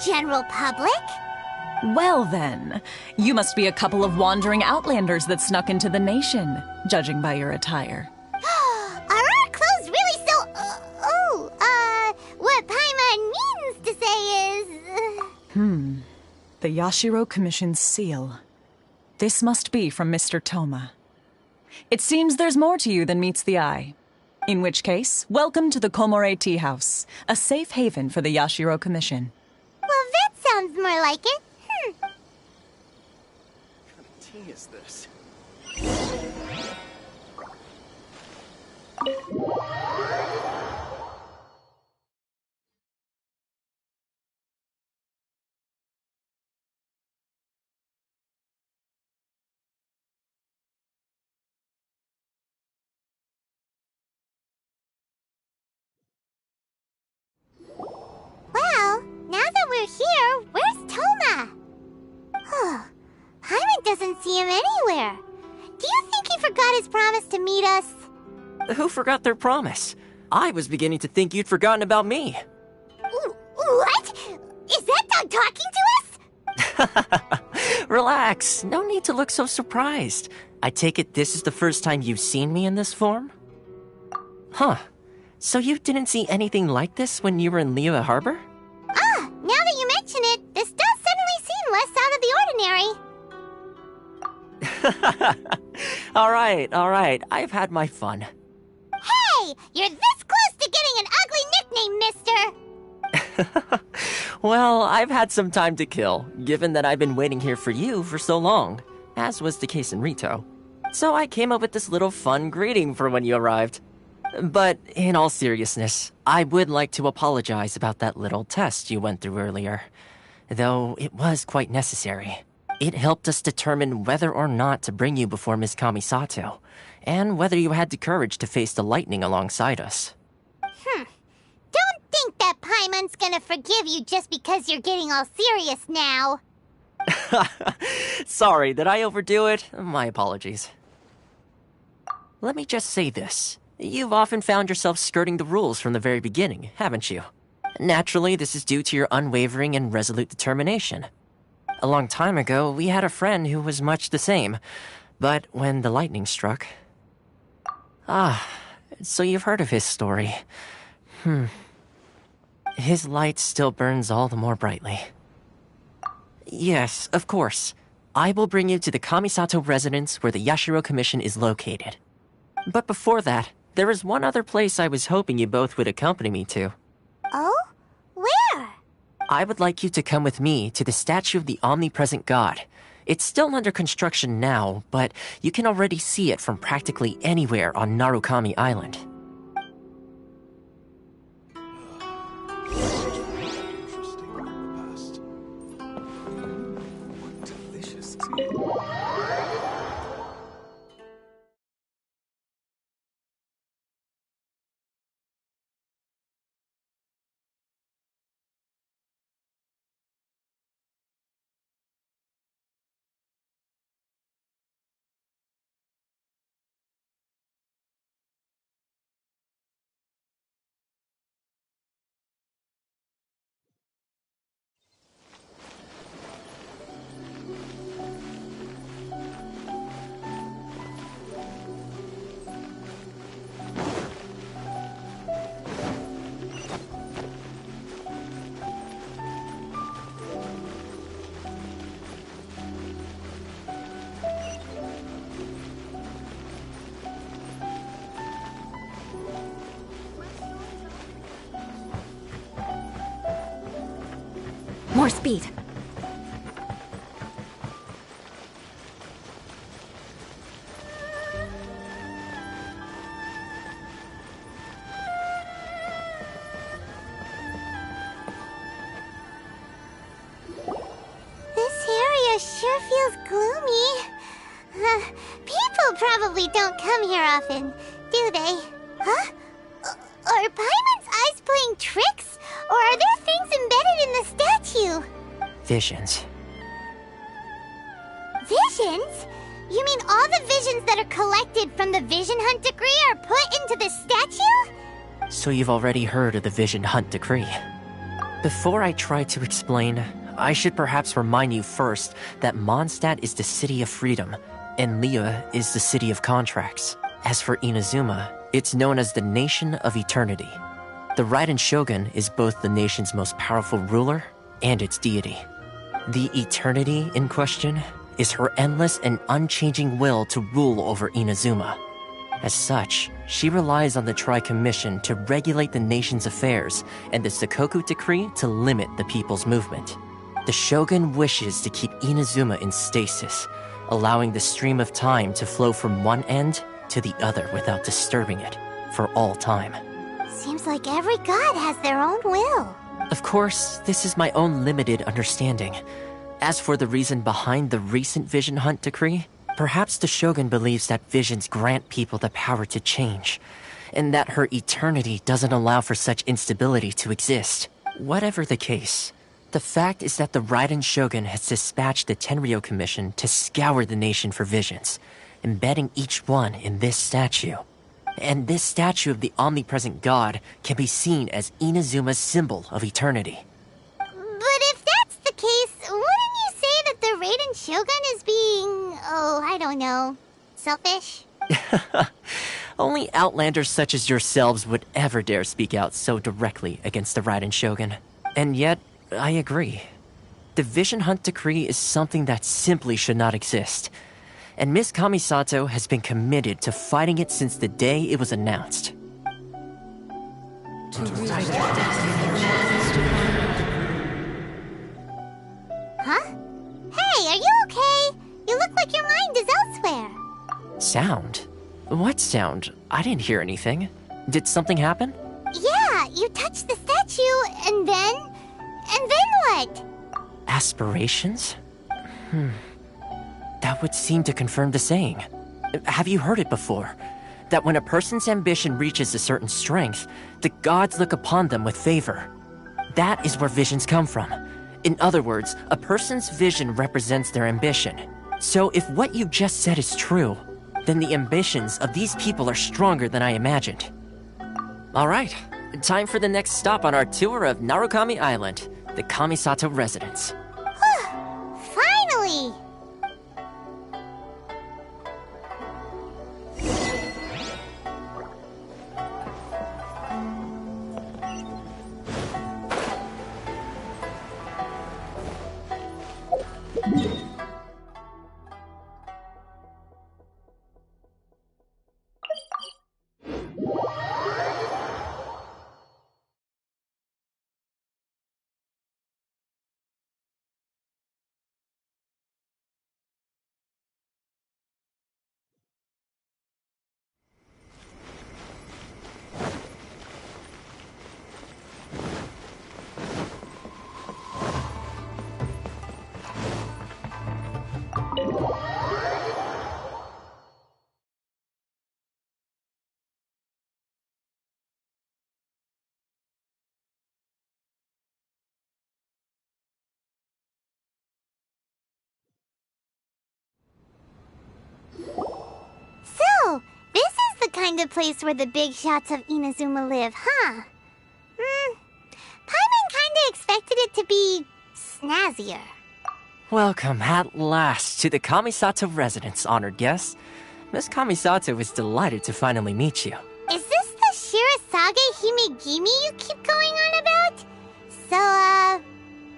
general public. Well then, you must be a couple of wandering outlanders that snuck into the nation, judging by your attire. Are our clothes really so... what Paimon means to say is... The Yashiro Commission's seal. This must be from Mr. Toma. It seems there's more to you than meets the eye. In which case, welcome to the Komore Tea House, a safe haven for the Yashiro Commission. Well, that sounds more like it. What kind of tea is this? Well, now that we're here, where's Toma? Paimon doesn't see him anywhere. Do you think he forgot his promise to meet us? Who forgot their promise? I was beginning to think you'd forgotten about me. What? Is that dog talking to us? Relax, no need to look so surprised. I take it this is the first time you've seen me in this form? Huh. So you didn't see anything like this when you were in Liyue Harbor? Now that you mention it, this does suddenly seem less out of the ordinary. Alright, I've had my fun. Hey! You're this close to getting an ugly nickname, mister! Well, I've had some time to kill, given that I've been waiting here for you for so long, as was the case in Rito. So I came up with this little fun greeting for when you arrived. But in all seriousness, I would like to apologize about that little test you went through earlier. Though it was quite necessary. It helped us determine whether or not to bring you before Miss Kamisato, and whether you had the courage to face the lightning alongside us. Don't think that Paimon's gonna forgive you just because you're getting all serious now. Sorry, did I overdo it? My apologies. Let me just say this. You've often found yourself skirting the rules from the very beginning, haven't you? Naturally, this is due to your unwavering and resolute determination. A long time ago, we had a friend who was much the same, but when the lightning struck... so you've heard of his story. His light still burns all the more brightly. Yes, of course. I will bring you to the Kamisato residence where the Yashiro Commission is located. But before that, there is one other place I was hoping you both would accompany me to. Oh? Where? I would like you to come with me to the statue of the omnipresent god. It's still under construction now, but you can already see it from practically anywhere on Narukami Island. More speed. This area sure feels gloomy. People probably don't come here often, do they? Huh? Are Paimon's eyes playing tricks? Or are there things embedded in the statue? Visions. Visions? You mean all the visions that are collected from the Vision Hunt Decree are put into the statue? So you've already heard of the Vision Hunt Decree? Before I try to explain, I should perhaps remind you first that Mondstadt is the city of freedom, and Liyue is the city of contracts. As for Inazuma, it's known as the Nation of Eternity. The Raiden Shogun is both the nation's most powerful ruler and its deity. The Eternity in question is her endless and unchanging will to rule over Inazuma. As such, she relies on the Tri-Commission to regulate the nation's affairs and the Sakoku Decree to limit the people's movement. The Shogun wishes to keep Inazuma in stasis, allowing the stream of time to flow from one end to the other without disturbing it for all time. Seems like every god has their own will. Of course, this is my own limited understanding. As for the reason behind the recent Vision Hunt decree, perhaps the Shogun believes that visions grant people the power to change, and that her eternity doesn't allow for such instability to exist. Whatever the case, the fact is that the Raiden Shogun has dispatched the Tenryou Commission to scour the nation for visions, embedding each one in this statue. And this statue of the omnipresent god can be seen as Inazuma's symbol of eternity. But if that's the case, wouldn't you say that the Raiden Shogun is being, I don't know, selfish? Only outlanders such as yourselves would ever dare speak out so directly against the Raiden Shogun. And yet, I agree. The Vision Hunt decree is something that simply should not exist. And Miss Kamisato has been committed to fighting it since the day it was announced. Huh? Hey, are you okay? You look like your mind is elsewhere. Sound? What sound? I didn't hear anything. Did something happen? Yeah, you touched the statue, and then what? Aspirations? That would seem to confirm the saying. Have you heard it before? That when a person's ambition reaches a certain strength, the gods look upon them with favor. That is where visions come from. In other words, a person's vision represents their ambition. So if what you just said is true, then the ambitions of these people are stronger than I imagined. Alright, time for the next stop on our tour of Narukami Island, the Kamisato residence. Finally! So, this is the kind of place where the big shots of Inazuma live, huh? Paimon kinda expected it to be snazzier. Welcome at last to the Kamisato residence, honored guests. Miss Kamisato is delighted to finally meet you. Is this the Shirazage Himegimi you keep going on about? So,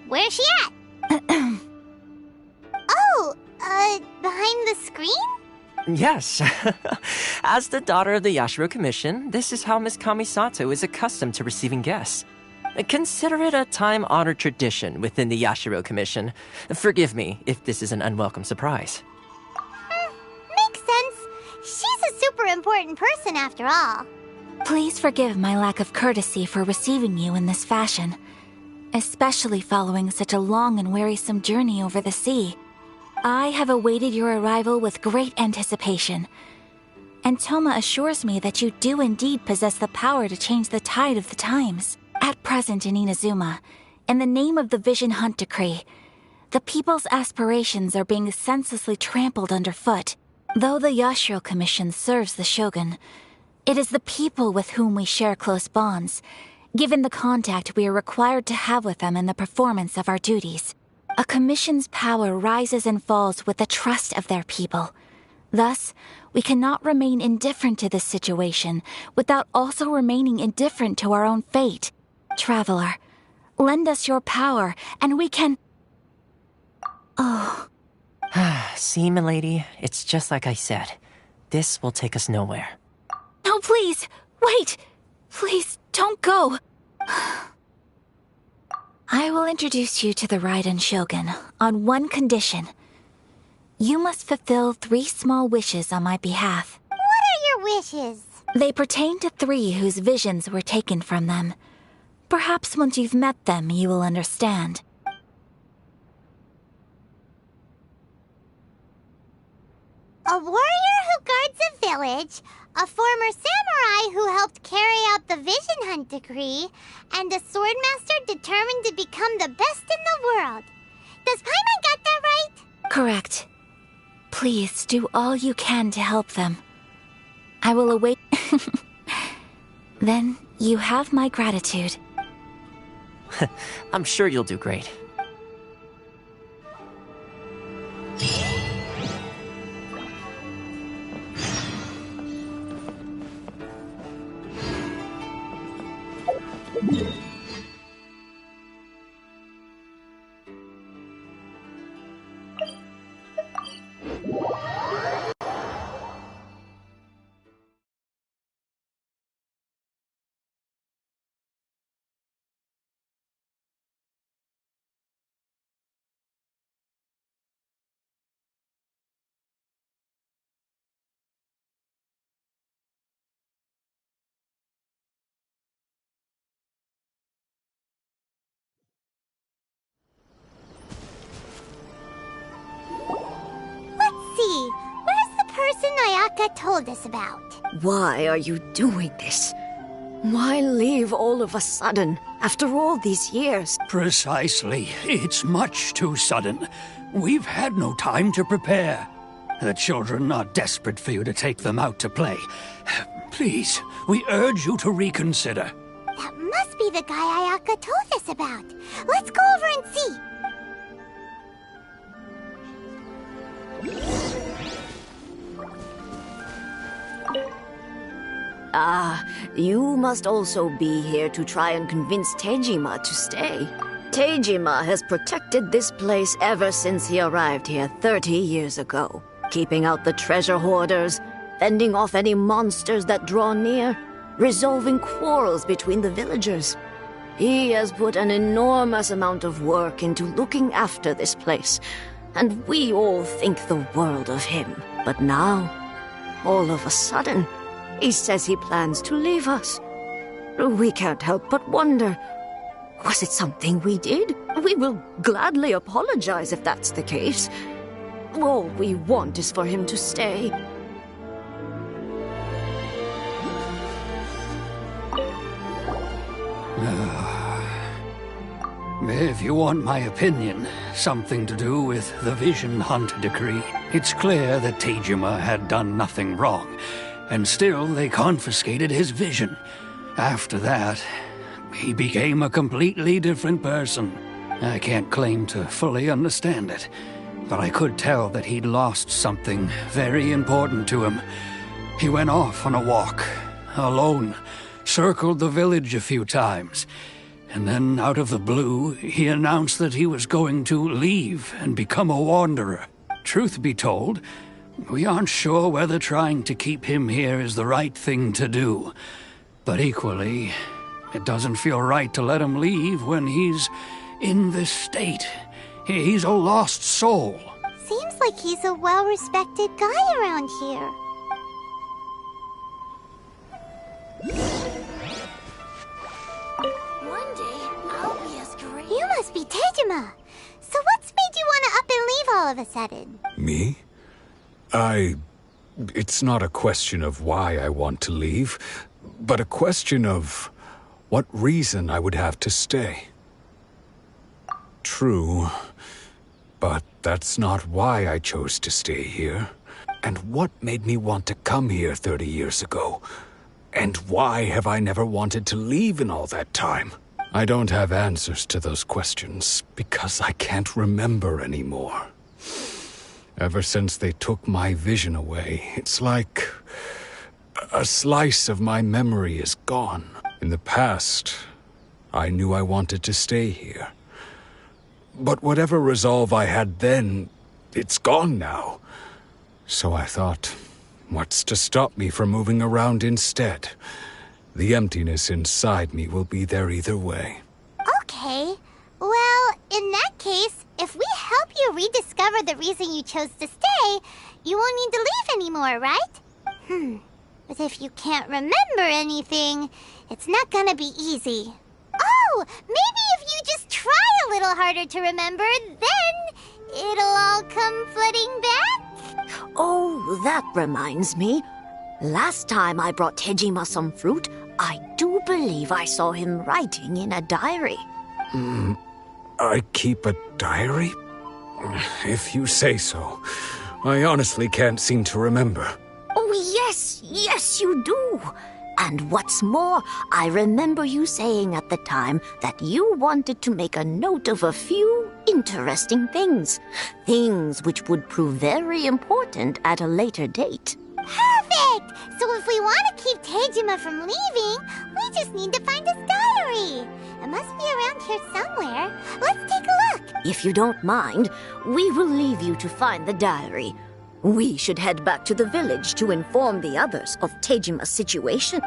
where's she at? Behind the screen? Yes. As the daughter of the Yashiro Commission, this is how Miss Kamisato is accustomed to receiving guests. Consider it a time-honored tradition within the Yashiro Commission. Forgive me if this is an unwelcome surprise. Makes sense. She's a super important person after all. Please forgive my lack of courtesy for receiving you in this fashion, especially following such a long and wearisome journey over the sea. I have awaited your arrival with great anticipation, and Toma assures me that you do indeed possess the power to change the tide of the times. At present in Inazuma, in the name of the Vision Hunt Decree, the people's aspirations are being senselessly trampled underfoot. Though the Yashiro Commission serves the Shogun, it is the people with whom we share close bonds, given the contact we are required to have with them in the performance of our duties. A commission's power rises and falls with the trust of their people. Thus, we cannot remain indifferent to this situation without also remaining indifferent to our own fate. Traveler, lend us your power, and we can... Oh. See, milady, it's just like I said. This will take us nowhere. No, please! Wait! Please, don't go! I will introduce you to the Raiden Shogun on one condition. You must fulfill 3 small wishes on my behalf. What are your wishes? They pertain to 3 whose visions were taken from them. Perhaps once you've met them, you will understand. A warrior who guards a village, a former samurai who helped carry out the Vision Hunt decree, and a swordmaster determined to become the best in the world. Does Paimon get that right? Correct. Please do all you can to help them. I will await... Then you have my gratitude. I'm sure you'll do great. Ayaka told us about. Why are you doing this? Why leave all of a sudden, after all these years? Precisely. It's much too sudden. We've had no time to prepare. The children are desperate for you to take them out to play. Please, we urge you to reconsider. That must be the guy Ayaka told us about. Let's go over and see. Ah, you must also be here to try and convince Tejima to stay. Tejima has protected this place ever since he arrived here 30 years ago, keeping out the treasure hoarders, fending off any monsters that draw near, resolving quarrels between the villagers. He has put an enormous amount of work into looking after this place, and we all think the world of him. But now, all of a sudden, he says he plans to leave us. We can't help but wonder, was it something we did? We will gladly apologize if that's the case. All we want is for him to stay. If you want my opinion, something to do with the Vision Hunt decree, it's clear that Tejima had done nothing wrong, and still they confiscated his vision. After that, he became a completely different person. I can't claim to fully understand it, but I could tell that he'd lost something very important to him. He went off on a walk, alone, circled the village a few times, and then, out of the blue, he announced that he was going to leave and become a wanderer. Truth be told, we aren't sure whether trying to keep him here is the right thing to do. But equally, it doesn't feel right to let him leave when he's in this state. He's a lost soul. Seems like he's a well-respected guy around here. One day, I'll be as great. You must be Tejima. So what's made you want to up and leave all of a sudden? Me? It's not a question of why I want to leave, but a question of what reason I would have to stay. True, but that's not why I chose to stay here. And what made me want to come here 30 years ago? And why have I never wanted to leave in all that time? I don't have answers to those questions because I can't remember anymore. Ever since they took my vision away, it's like a slice of my memory is gone. In the past, I knew I wanted to stay here. But whatever resolve I had then, it's gone now. So I thought, what's to stop me from moving around instead? The emptiness inside me will be there either way. Okay. Well, in that case, if we help you rediscover the reason you chose to stay, you won't need to leave anymore, right? But if you can't remember anything, it's not gonna be easy. Oh, maybe if you just try a little harder to remember, then it'll all come flooding back? Oh, that reminds me. Last time I brought Tejima some fruit, I do believe I saw him writing in a diary. I keep a diary? If you say so. I honestly can't seem to remember. Oh, yes, you do. And what's more, I remember you saying at the time that you wanted to make a note of a few interesting things. Things which would prove very important at a later date. Perfect! So if we want to keep Tejima from leaving, we just need to find his diary. It must be around here somewhere. Let's take a look. If you don't mind, we will leave you to find the diary. We should head back to the village to inform the others of Tejima's situation.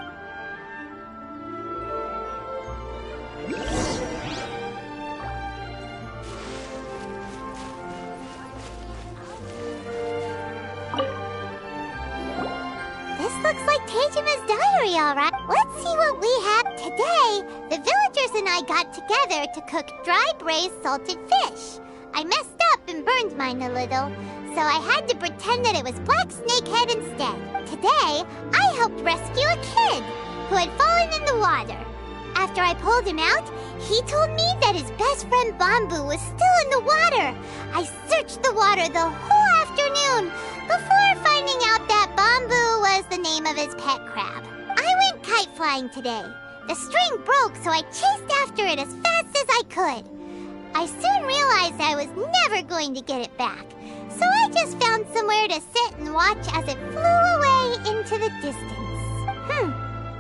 This looks like Tejima's diary, all right. Let's see what we have today. The villagers and I got together to cook dry braised salted fish. I messed up and burned mine a little, so I had to pretend that it was black snakehead instead. Today, I helped rescue a kid who had fallen in the water. After I pulled him out, he told me that his best friend Bamboo was still in the water. I searched the water the whole afternoon before finding out that Bamboo was the name of his pet crab. I went kite flying today. The string broke, so I chased after it as fast as I could. I soon realized I was never going to get it back, so I just found somewhere to sit and watch as it flew away into the distance.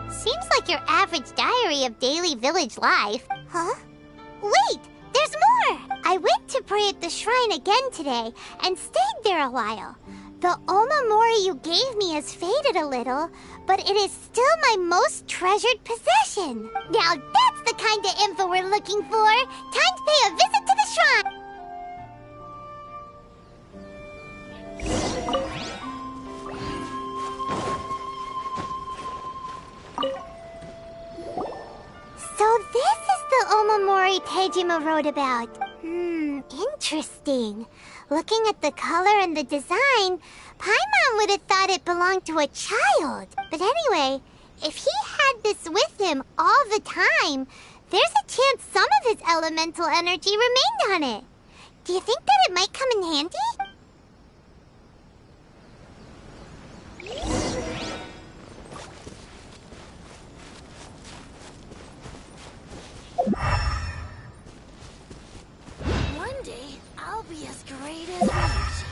Seems like your average diary of daily village life. Huh? Wait, there's more! I went to pray at the shrine again today and stayed there a while. The omamori you gave me has faded a little, but it is still my most treasured possession. Now that's the kind of info we're looking for. Time to pay a visit to the shrine. So this is the omamori Tejima wrote about. Interesting. Looking at the color and the design, Paimon would have thought it belonged to a child. But anyway, if he had this with him all the time, there's a chance some of his elemental energy remained on it. Do you think that it might come in handy? One day, I'll be as great as Ryuji.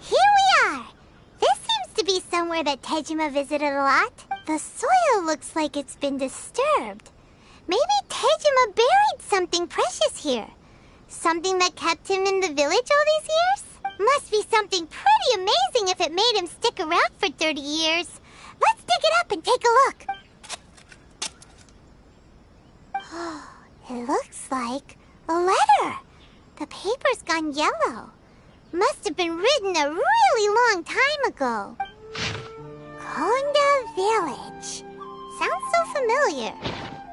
Here we are! This seems to be somewhere that Tejima visited a lot. The soil looks like it's been disturbed. Maybe Tejima buried something precious here. Something that kept him in the village all these years? Must be something pretty amazing if it made him stick around for 30 years. Let's dig it up and take a look. It looks like a letter. The paper's gone yellow. Must have been written a really long time ago. Konda Village. Sounds so familiar.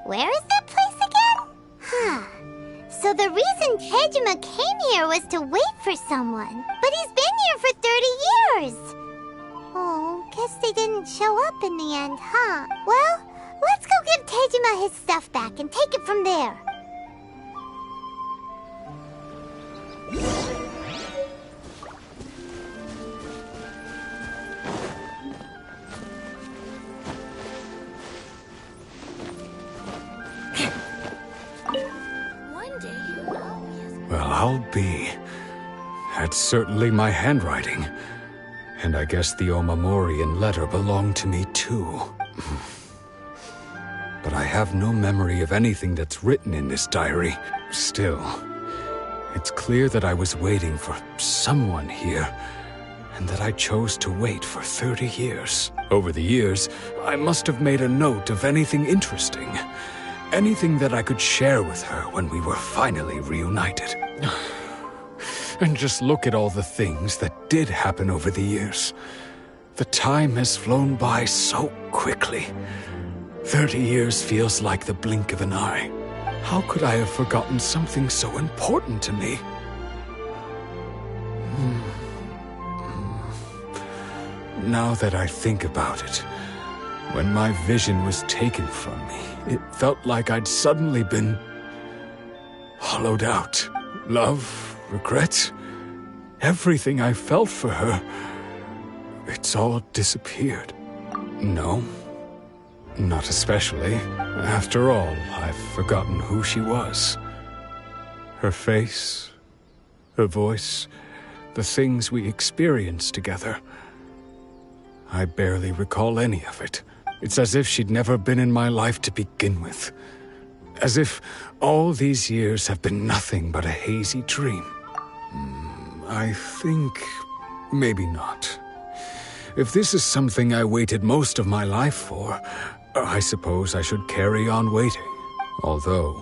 Where is that place again? So the reason Tejima came here was to wait for someone. But he's been here for 30 years. Oh, guess they didn't show up in the end, huh? Well, let's go give Tejima his stuff back and take it from there. One day, I'll be as Well, I'll be. That's certainly my handwriting. And I guess the Omamorian letter belonged to me too. But I have no memory of anything that's written in this diary. Still, it's clear that I was waiting for someone here, and that I chose to wait for 30 years. Over the years, I must have made a note of anything interesting. Anything that I could share with her when we were finally reunited. And just look at all the things that did happen over the years. The time has flown by so quickly. 30 years feels like the blink of an eye. How could I have forgotten something so important to me? Now that I think about it, when my vision was taken from me, it felt like I'd suddenly been hollowed out. Love, regret, everything I felt for her, it's all disappeared. No, not especially. After all, I've forgotten who she was. Her face, her voice, the things we experienced together. I barely recall any of it. It's as if she'd never been in my life to begin with. As if all these years have been nothing but a hazy dream. I think maybe not. If this is something I waited most of my life for, I suppose I should carry on waiting. Although,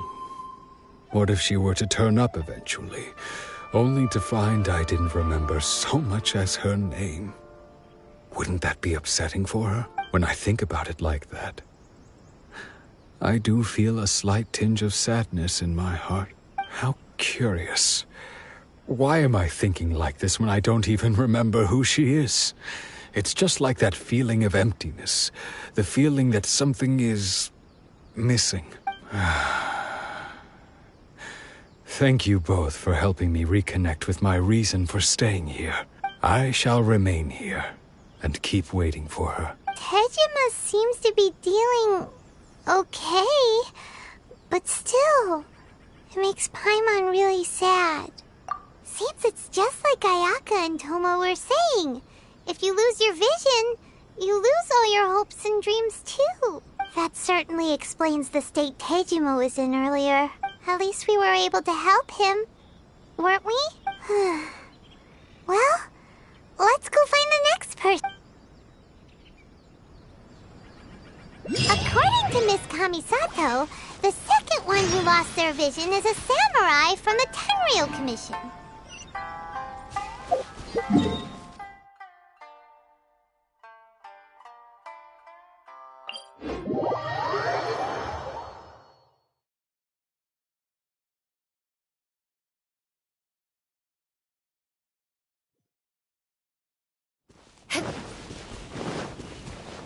what if she were to turn up eventually, only to find I didn't remember so much as her name? Wouldn't that be upsetting for her? When I think about it like that, I do feel a slight tinge of sadness in my heart. How curious. Why am I thinking like this when I don't even remember who she is? It's just like that feeling of emptiness, the feeling that something is missing. Thank you both for helping me reconnect with my reason for staying here. I shall remain here and keep waiting for her. Tejima seems to be dealing okay, but still, it makes Paimon really sad. Seems it's just like Ayaka and Toma were saying. If you lose your vision, you lose all your hopes and dreams too. That certainly explains the state Tejima was in earlier. At least we were able to help him, weren't we? Well, let's go find the next person. According to Miss Kamisato, the second one who lost their vision is a samurai from the Tenryou Commission.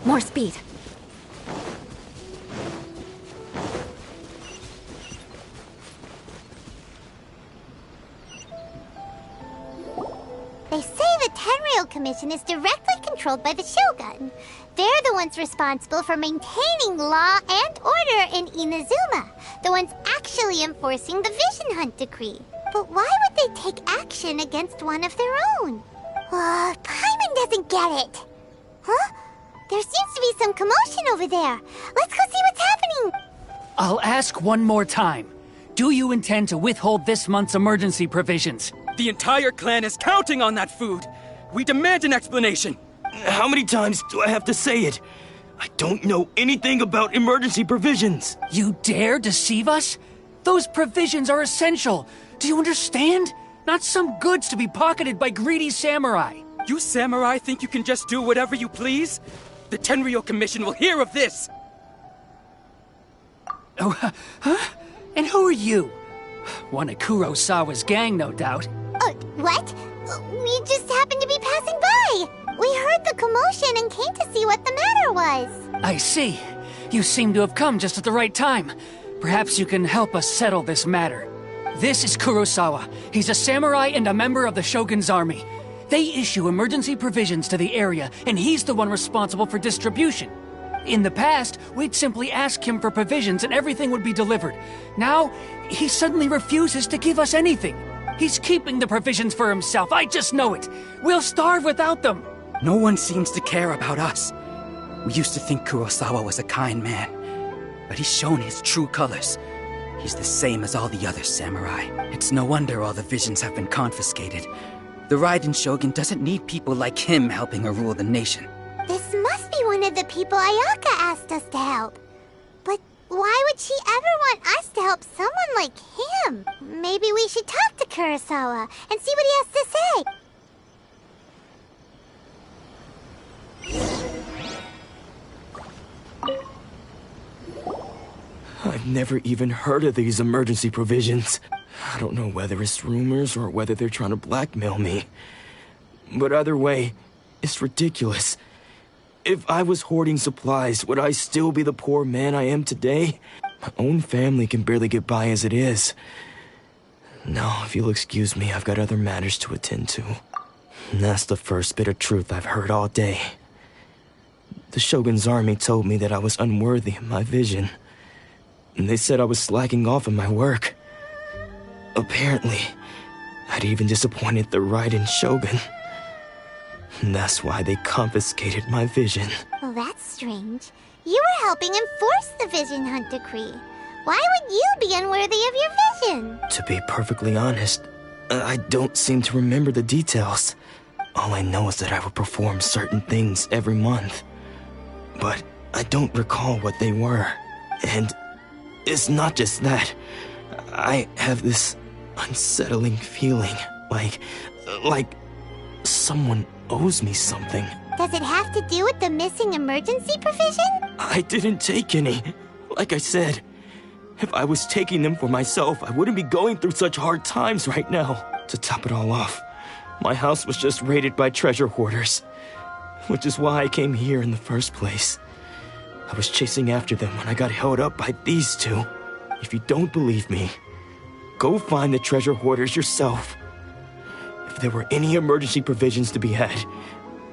More speed. They say the Tenryou Commission is directly controlled by the Shogun. They're the ones responsible for maintaining law and order in Inazuma. The ones actually enforcing the Vision Hunt decree. But why would they take action against one of their own? Paimon doesn't get it. Huh? There seems to be some commotion over there. Let's go see what's happening. I'll ask one more time. Do you intend to withhold this month's emergency provisions? The entire clan is counting on that food. We demand an explanation. How many times do I have to say it? I don't know anything about emergency provisions. You dare deceive us? Those provisions are essential. Do you understand? Not some goods to be pocketed by greedy samurai. You samurai think you can just do whatever you please? The Tenryou Commission will hear of this. Oh, huh? And who are you? One of Kurosawa's gang, no doubt. What? We just happened to be passing by. We heard the commotion and came to see what the matter was. I see. You seem to have come just at the right time. Perhaps you can help us settle this matter. This is Kurosawa. He's a samurai and a member of the Shogun's army. They issue emergency provisions to the area, and he's the one responsible for distribution. In the past, we'd simply ask him for provisions and everything would be delivered. Now, he suddenly refuses to give us anything. He's keeping the provisions for himself, I just know it. We'll starve without them. No one seems to care about us. We used to think Kurosawa was a kind man, but he's shown his true colors. He's the same as all the other samurai. It's no wonder all the visions have been confiscated. The Raiden Shogun doesn't need people like him helping her rule the nation. This must be one of the people Ayaka asked us to help. But why would she ever want us to help someone like him? Maybe we should talk to Kurosawa and see what he has to say. I've never even heard of these emergency provisions. I don't know whether it's rumors or whether they're trying to blackmail me. But either way, it's ridiculous. If I was hoarding supplies, would I still be the poor man I am today? My own family can barely get by as it is. No, if you'll excuse me, I've got other matters to attend to. And that's the first bit of truth I've heard all day. The Shogun's army told me that I was unworthy of my vision. And they said I was slacking off in my work. Apparently, I'd even disappointed the Raiden Shogun. And that's why they confiscated my vision. Well, that's strange. You were helping enforce the Vision Hunt Decree. Why would you be unworthy of your vision? To be perfectly honest, I don't seem to remember the details. All I know is that I would perform certain things every month. But I don't recall what they were. And it's not just that. I have this unsettling feeling, like someone owes me something. Does it have to do with the missing emergency provision? I didn't take any. Like I said, if I was taking them for myself, I wouldn't be going through such hard times right now. To top it all off, my house was just raided by treasure hoarders, which is why I came here in the first place. I was chasing after them when I got held up by these two. If you don't believe me, go find the treasure hoarders yourself. If there were any emergency provisions to be had,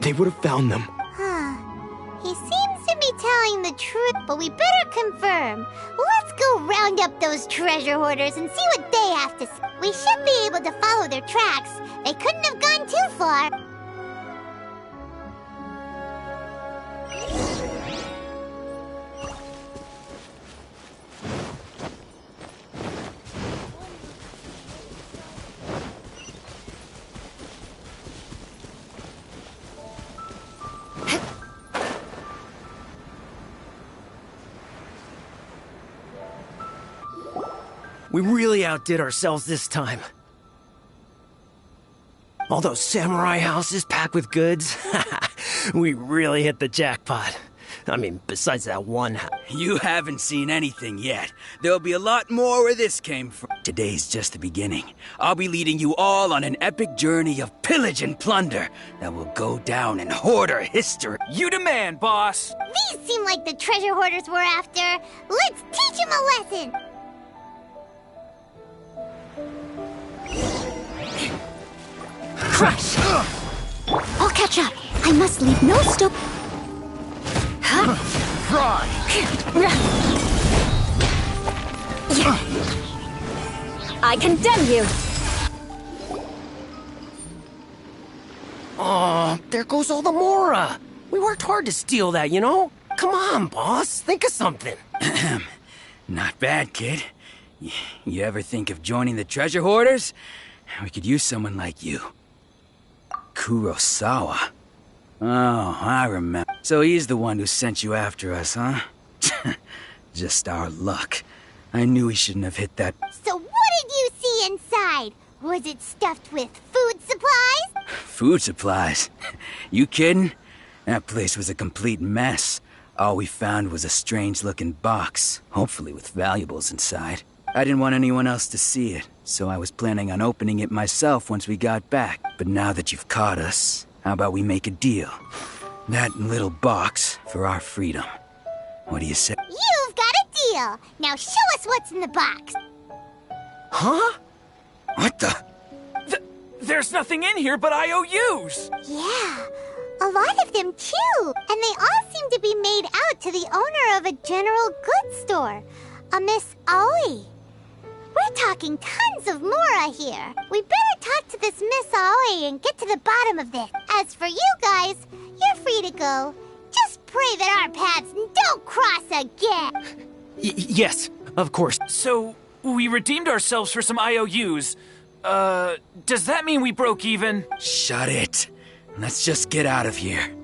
they would have found them. Huh. He seems to be telling the truth, but we better confirm. Let's go round up those treasure hoarders and see what they have to say. We should be able to follow their tracks. They couldn't have gone too far. We really outdid ourselves this time. All those samurai houses packed with goods, we really hit the jackpot. I mean, besides that one house. You haven't seen anything yet. There'll be a lot more where this came from. Today's just the beginning. I'll be leading you all on an epic journey of pillage and plunder that will go down in hoarder history. You demand, boss. These seem like the treasure hoarders we're after. Let's teach them a lesson. Crush! I'll catch up. I must leave no stone. Fry! I condemn you! Aw, there goes all the Mora. We worked hard to steal that, you know? Come on, boss. Think of something. Not bad, kid. You ever think of joining the treasure hoarders? We could use someone like you. Kurosawa. Oh, I remember. So he's the one who sent you after us, huh? Just our luck. I knew he shouldn't have hit that. So what did you see inside? Was it stuffed with food supplies? Food supplies? You kidding? That place was a complete mess. All we found was a strange-looking box, hopefully with valuables inside. I didn't want anyone else to see it, so I was planning on opening it myself once we got back. But now that you've caught us, how about we make a deal? That little box for our freedom. What do you say? You've got a deal. Now show us what's in the box. Huh? What the? There's nothing in here but IOUs! Yeah, a lot of them too. And they all seem to be made out to the owner of a general goods store, a Miss Aoi. We're talking tons of Mora here. We better talk to this Miss Aoi and get to the bottom of this. As for you guys, you're free to go. Just pray that our paths don't cross again. Yes, of course. So, we redeemed ourselves for some IOUs. Does that mean we broke even? Shut it. Let's just get out of here.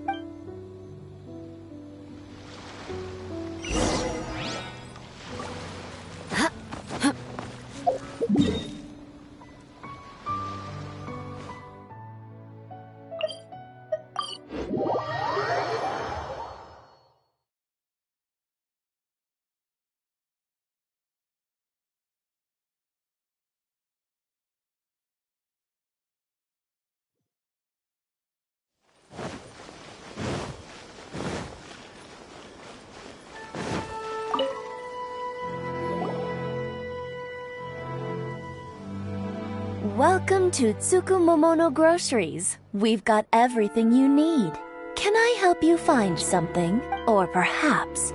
Welcome to Tsukumomono Groceries. We've got everything you need. Can I help you find something? Or perhaps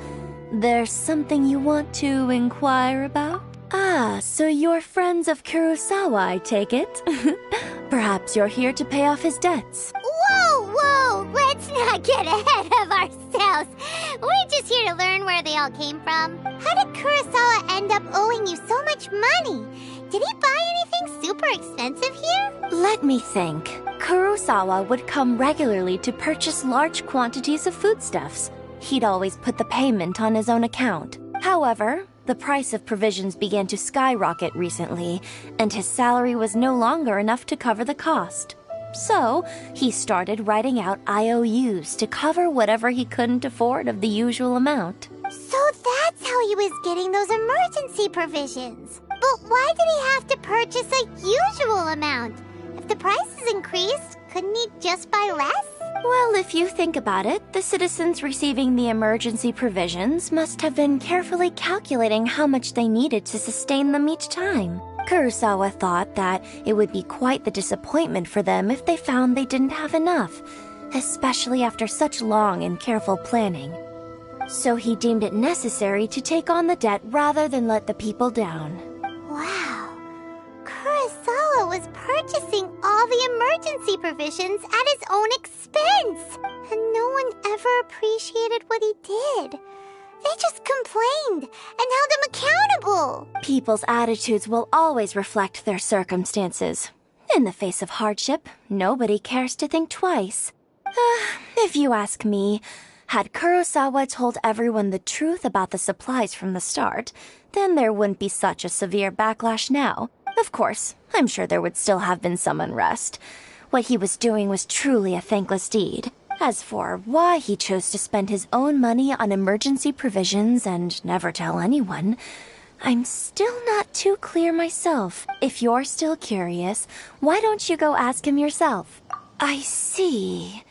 there's something you want to inquire about? Ah, so you're friends of Kurosawa, I take it? Perhaps you're here to pay off his debts. Whoa! Let's not get ahead of ourselves. We're just here to learn where they all came from. How did Kurosawa end up owing you so much money? Did he buy anything super expensive here? Let me think. Kurosawa would come regularly to purchase large quantities of foodstuffs. He'd always put the payment on his own account. However, the price of provisions began to skyrocket recently, and his salary was no longer enough to cover the cost. So, he started writing out IOUs to cover whatever he couldn't afford of the usual amount. So that's how he was getting those emergency provisions. But why did he have to purchase a usual amount? If the prices increased, couldn't he just buy less? Well, if you think about it, the citizens receiving the emergency provisions must have been carefully calculating how much they needed to sustain them each time. Kurosawa thought that it would be quite the disappointment for them if they found they didn't have enough, especially after such long and careful planning. So he deemed it necessary to take on the debt rather than let the people down. Wow. Kurosawa was purchasing all the emergency provisions at his own expense. And no one ever appreciated what he did. They just complained and held him accountable. People's attitudes will always reflect their circumstances. In the face of hardship, nobody cares to think twice. If you ask me, had Kurosawa told everyone the truth about the supplies from the start, then there wouldn't be such a severe backlash now. Of course, I'm sure there would still have been some unrest. What he was doing was truly a thankless deed. As for why he chose to spend his own money on emergency provisions and never tell anyone, I'm still not too clear myself. If you're still curious, why don't you go ask him yourself? I see.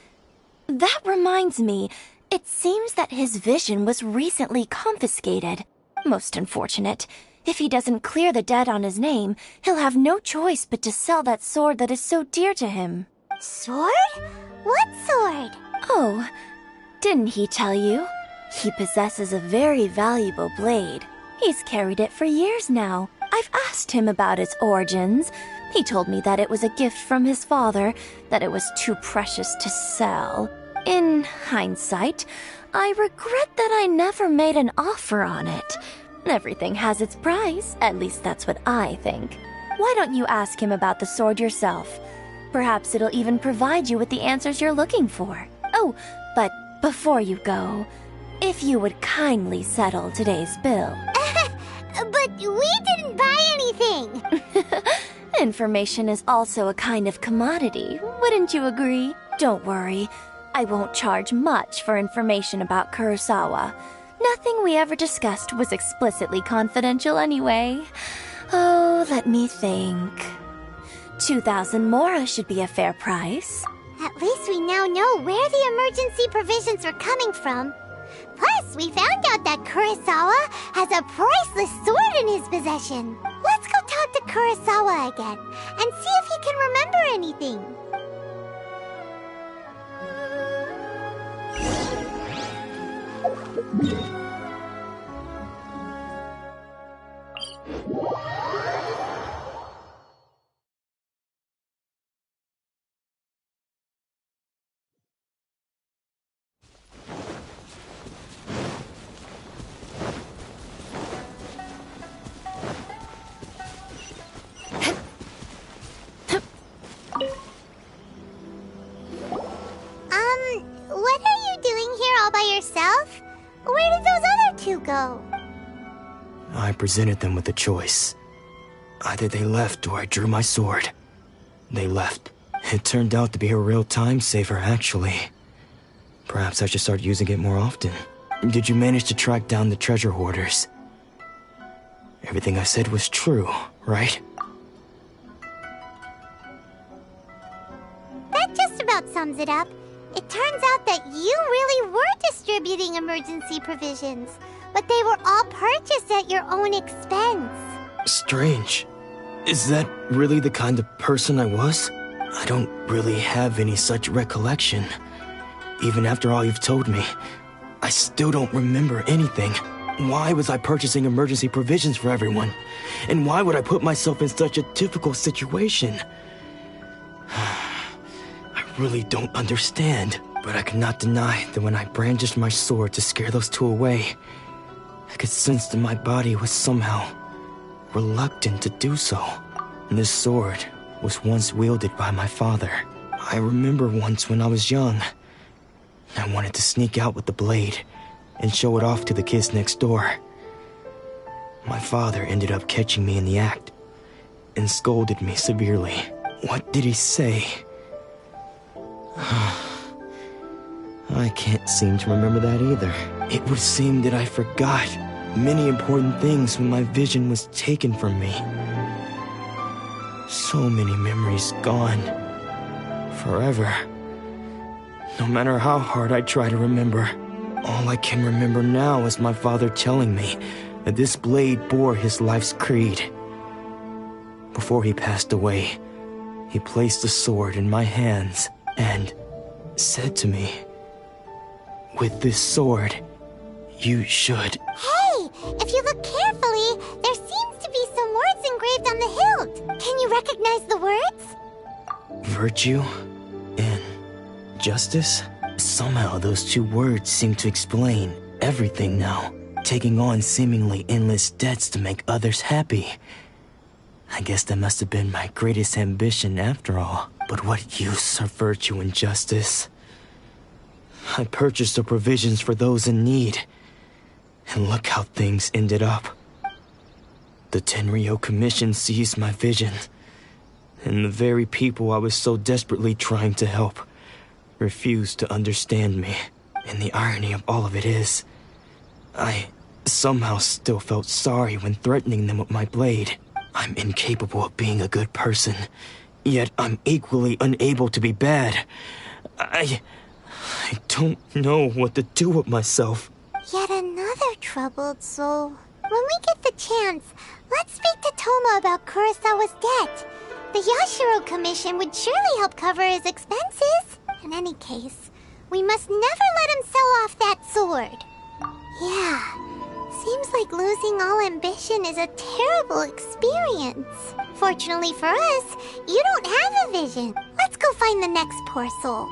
That reminds me, it seems that his vision was recently confiscated. Most unfortunate. If he doesn't clear the debt on his name, he'll have no choice but to sell that sword that is so dear to him. Sword? What sword? Oh, didn't he tell you? He possesses a very valuable blade. He's carried it for years now. I've asked him about its origins. He told me that it was a gift from his father, that it was too precious to sell. In hindsight, I regret that I never made an offer on it. Everything has its price, at least that's what I think. Why don't you ask him about the sword yourself? Perhaps it'll even provide you with the answers you're looking for. Oh, but before you go, if you would kindly settle today's bill. But we didn't buy anything! Information is also a kind of commodity, wouldn't you agree? Don't worry, I won't charge much for information about Kurosawa. Nothing we ever discussed was explicitly confidential anyway. Oh, let me think. 2,000 mora should be a fair price. At least we now know where the emergency provisions are coming from. Plus, we found out that Kurosawa has a priceless sword in his possession. Let's go talk to Kurosawa again and see if he can remember anything. What are you doing here all by yourself? Where did those other two go? I presented them with a choice. Either they left or I drew my sword. They left. It turned out to be a real time saver, actually. Perhaps I should start using it more often. Did you manage to track down the treasure hoarders? Everything I said was true, right? That just about sums it up. It turns out that you really were distributing emergency provisions, but they were all purchased at your own expense. Strange. Is that really the kind of person I was? I don't really have any such recollection. Even after all you've told me, I still don't remember anything. Why was I purchasing emergency provisions for everyone? And why would I put myself in such a difficult situation? I really don't understand. But I cannot deny that when I brandished my sword to scare those two away, I could sense that my body was somehow reluctant to do so. And this sword was once wielded by my father. I remember once when I was young, I wanted to sneak out with the blade and show it off to the kids next door. My father ended up catching me in the act and scolded me severely. What did he say? I can't seem to remember that either. It would seem that I forgot many important things when my vision was taken from me. So many memories gone. Forever. No matter how hard I try to remember, all I can remember now is my father telling me that this blade bore his life's creed. Before he passed away, he placed the sword in my hands and said to me, "With this sword, you should..." Hey! If you look carefully, there seems to be some words engraved on the hilt. Can you recognize the words? Virtue and justice? Somehow those two words seem to explain everything now. Taking on seemingly endless debts to make others happy. I guess that must have been my greatest ambition after all. But what use are virtue and justice? I purchased the provisions for those in need. And look how things ended up. The Tenryo Commission seized my vision. And the very people I was so desperately trying to help refused to understand me. And the irony of all of it is, I somehow still felt sorry when threatening them with my blade. I'm incapable of being a good person, yet I'm equally unable to be bad. I don't know what to do with myself. Yet another troubled soul. When we get the chance, let's speak to Toma about Kurosawa's debt. The Yashiro Commission would surely help cover his expenses. In any case, we must never let him sell off that sword. Yeah, seems like losing all ambition is a terrible experience. Fortunately for us, you don't have a vision. Let's go find the next poor soul.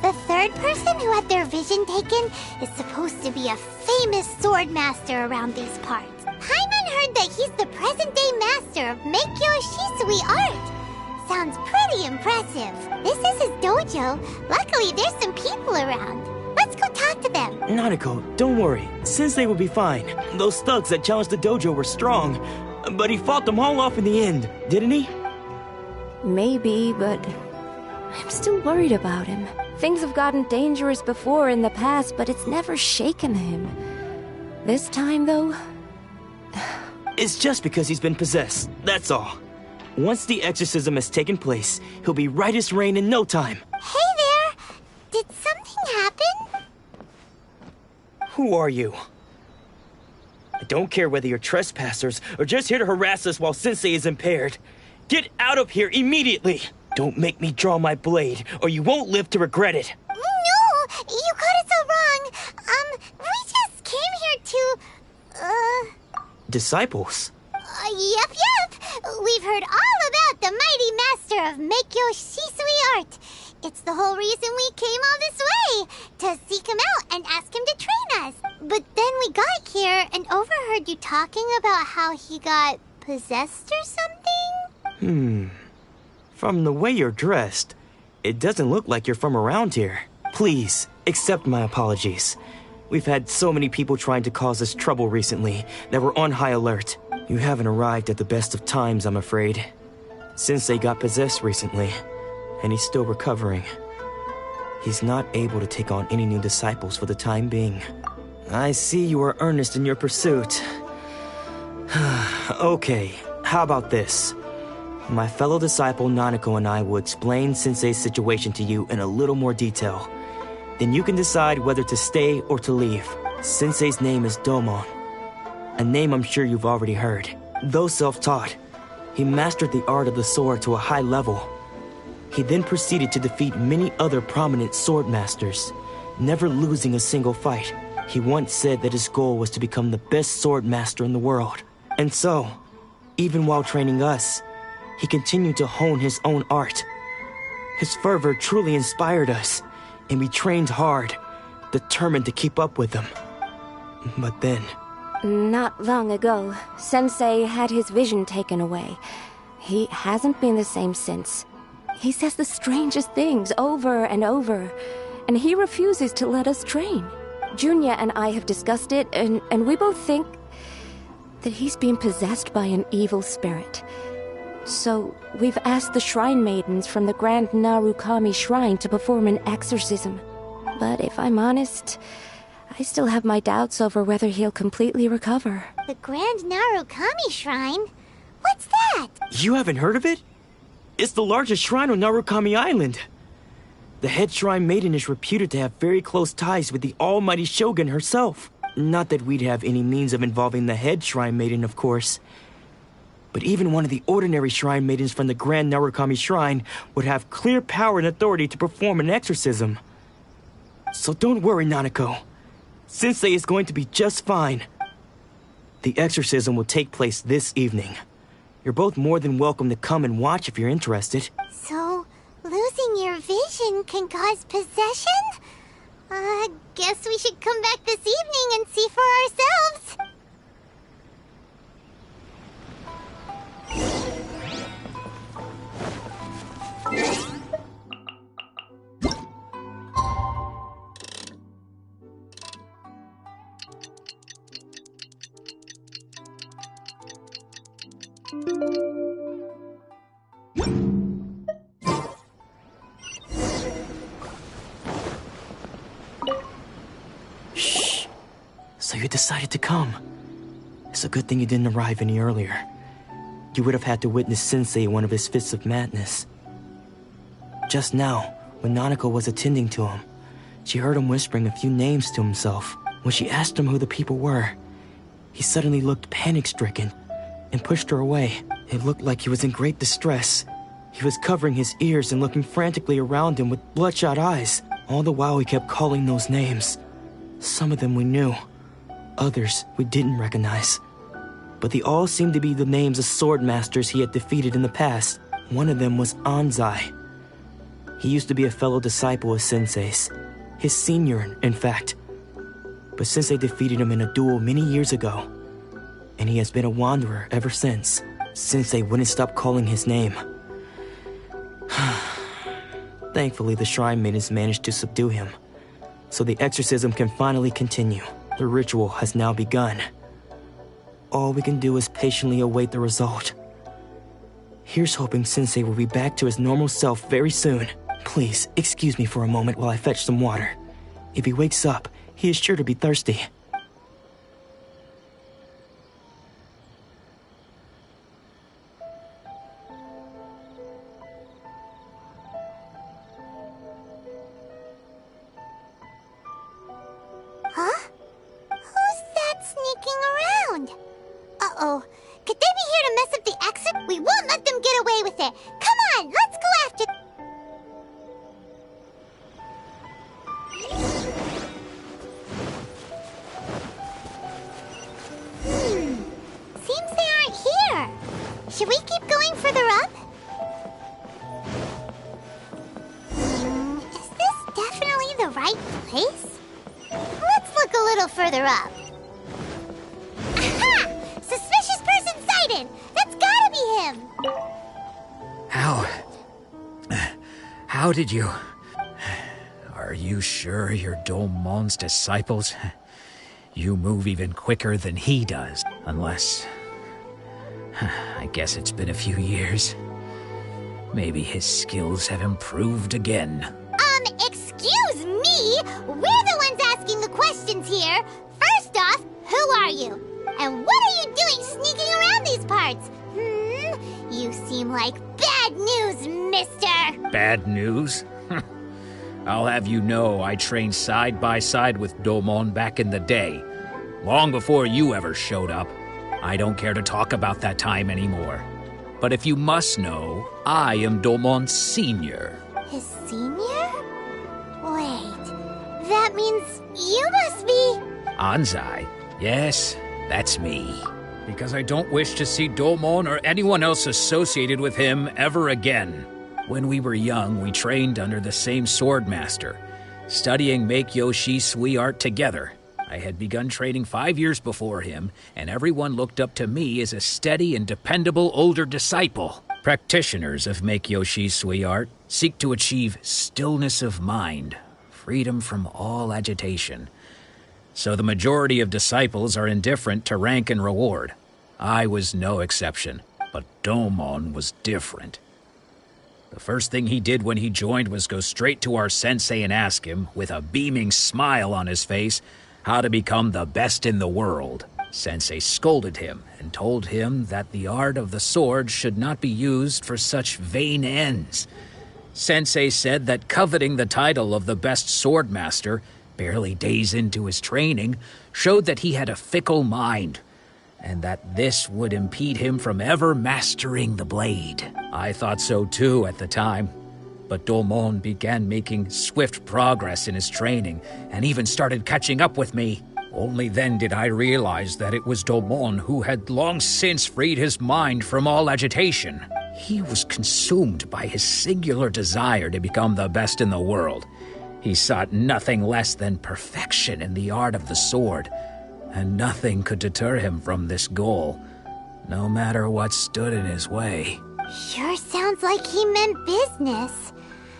The third person who had their vision taken is supposed to be a famous sword master around these parts. Paimon heard that he's the present-day master of Meikyo Shisui art. Sounds pretty impressive. This is his dojo. Luckily, there's some people around. Let's go talk to them. Nanako, don't worry. Sensei will be fine. Those thugs that challenged the dojo were strong, but he fought them all off in the end, didn't he? Maybe, but I'm still worried about him. Things have gotten dangerous before in the past, but it's never shaken him. This time, though... It's just because he's been possessed, that's all. Once the exorcism has taken place, he'll be right as rain in no time. Hey there! Did something happen? Who are you? I don't care whether you're trespassers or just here to harass us while Sensei is impaired. Get out of here immediately! Don't make me draw my blade, or you won't live to regret it. No! You got it so wrong. We just came here to... Disciples? Yep. We've heard all about the mighty master of Meikyo Shisui art. It's the whole reason we came all this way, to seek him out and ask him to train us. But then we got here and overheard you talking about how he got possessed or something? From the way you're dressed, it doesn't look like you're from around here. Please, accept my apologies. We've had so many people trying to cause us trouble recently that we're on high alert. You haven't arrived at the best of times, I'm afraid. Sensei got possessed recently, and he's still recovering. He's not able to take on any new disciples for the time being. I see you are earnest in your pursuit. Okay, how about this? My fellow disciple Nanako and I will explain Sensei's situation to you in a little more detail. Then you can decide whether to stay or to leave. Sensei's name is Domon, a name I'm sure you've already heard. Though self-taught, he mastered the art of the sword to a high level. He then proceeded to defeat many other prominent sword masters, never losing a single fight. He once said that his goal was to become the best sword master in the world. And so, even while training us, he continued to hone his own art. His fervor truly inspired us, and we trained hard, determined to keep up with him. But then... Not long ago, Sensei had his vision taken away. He hasn't been the same since. He says the strangest things over and over, and he refuses to let us train. Junya and I have discussed it, and we both think that he's being possessed by an evil spirit. So, we've asked the shrine maidens from the Grand Narukami Shrine to perform an exorcism. But if I'm honest, I still have my doubts over whether he'll completely recover. The Grand Narukami Shrine? What's that? You haven't heard of it? It's the largest shrine on Narukami Island. The head shrine maiden is reputed to have very close ties with the almighty Shogun herself. Not that we'd have any means of involving the head shrine maiden, of course. But even one of the ordinary shrine maidens from the Grand Narukami Shrine would have clear power and authority to perform an exorcism. So don't worry, Nanako. Sensei is going to be just fine. The exorcism will take place this evening. You're both more than welcome to come and watch if you're interested. So, losing your vision can cause possession? Guess we should come back this evening and see for ourselves. Shh. So you decided to come. It's a good thing you didn't arrive any earlier. You would have had to witness Sensei in one of his fits of madness. Just now, when Nanako was attending to him, she heard him whispering a few names to himself. When she asked him who the people were, he suddenly looked panic-stricken and pushed her away. It looked like he was in great distress. He was covering his ears and looking frantically around him with bloodshot eyes. All the while he kept calling those names. Some of them we knew, others we didn't recognize. But they all seemed to be the names of sword masters he had defeated in the past. One of them was Anzai. He used to be a fellow disciple of Sensei's. His senior, in fact. But Sensei defeated him in a duel many years ago, and he has been a wanderer ever since. Sensei wouldn't stop calling his name. Thankfully, the shrine maidens managed to subdue him. so the exorcism can finally continue. The ritual has now begun. All we can do is patiently await the result. Here's hoping Sensei will be back to his normal self very soon. Please, excuse me for a moment while I fetch some water. If he wakes up, he is sure to be thirsty. Huh? Who's that sneaking around? Uh-oh. Could they be here to mess up the exit? We won't let them get away with it. Come on, let's go after... Seems they aren't here. Should we keep going further up? Is this definitely the right place? Let's look a little further up. Aha! Suspicious person sighted! That's gotta be him! How did you... Are you sure you're Domon's disciples? You move even quicker than he does, unless... I guess it's been a few years. Maybe his skills have improved again. Excuse me? We're the ones asking the questions here. First off, who are you? And what are you doing sneaking around these parts? You seem like bad news, mister. Bad news? I'll have you know I trained side by side with Domon back in the day. Long before you ever showed up. I don't care to talk about that time anymore. But if you must know, I am Domon's senior. His senior? Wait, that means you must be... Anzai? Yes, that's me. Because I don't wish to see Domon or anyone else associated with him ever again. When we were young, we trained under the same swordmaster, studying Make-Yoshi Sui art together. I had begun training 5 years before him, and everyone looked up to me as a steady and dependable older disciple. Practitioners of Make-Yoshi Sui art seek to achieve stillness of mind, freedom from all agitation. So the majority of disciples are indifferent to rank and reward. I was no exception, but Domon was different. The first thing he did when he joined was go straight to our sensei and ask him, with a beaming smile on his face, how to become the best in the world. Sensei scolded him and told him that the art of the sword should not be used for such vain ends. Sensei said that coveting the title of the best swordmaster, barely days into his training, showed that he had a fickle mind, and that this would impede him from ever mastering the blade. I thought so too at the time, but Domon began making swift progress in his training, and even started catching up with me. Only then did I realize that it was Domon who had long since freed his mind from all agitation. He was consumed by his singular desire to become the best in the world. He sought nothing less than perfection in the art of the sword, and nothing could deter him from this goal, no matter what stood in his way. Sure sounds like he meant business.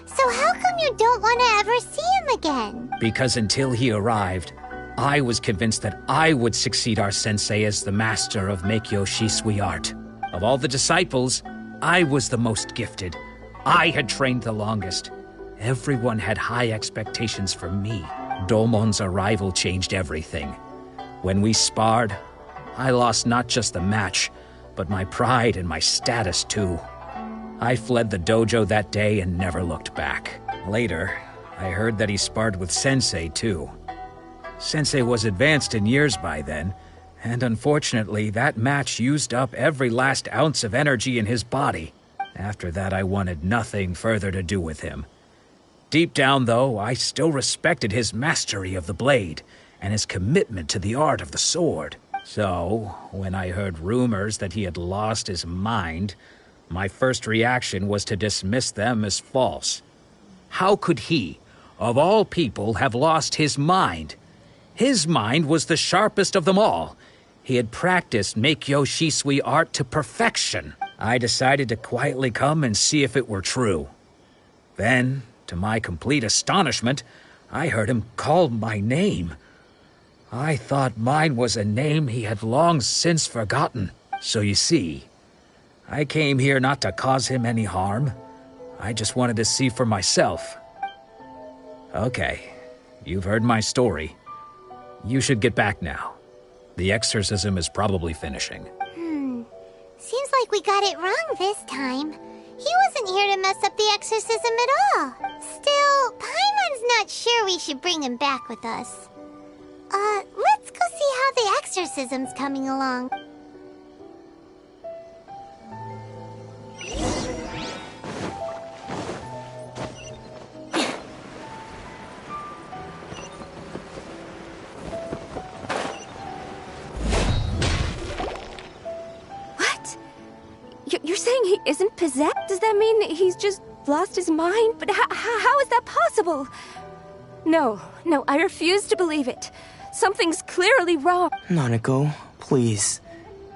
So how come you don't want to ever see him again? Because until he arrived, I was convinced that I would succeed our sensei as the master of Make-Yoshi Sui art. Of all the disciples, I was the most gifted. I had trained the longest. Everyone had high expectations from me. Domon's arrival changed everything. When we sparred, I lost not just the match, but my pride and my status too. I fled the dojo that day and never looked back. Later, I heard that he sparred with Sensei too. Sensei was advanced in years by then, and unfortunately that match used up every last ounce of energy in his body. After that I wanted nothing further to do with him. Deep down though, I still respected his mastery of the blade, and his commitment to the art of the sword. So, when I heard rumors that he had lost his mind, my first reaction was to dismiss them as false. How could he, of all people, have lost his mind? His mind was the sharpest of them all. He had practiced Make-Yoshi Sui art to perfection. I decided to quietly come and see if it were true. Then, to my complete astonishment, I heard him call my name. I thought mine was a name he had long since forgotten. So you see, I came here not to cause him any harm. I just wanted to see for myself. Okay, you've heard my story. You should get back now. The exorcism is probably finishing. Seems like we got it wrong this time. He wasn't here to mess up the exorcism at all. Still, Paimon's not sure we should bring him back with us. Let's go see how the exorcism's coming along. You're saying he isn't possessed? Does that mean he's just lost his mind? But how is that possible? No, I refuse to believe it. Something's clearly wrong. Nanako, please.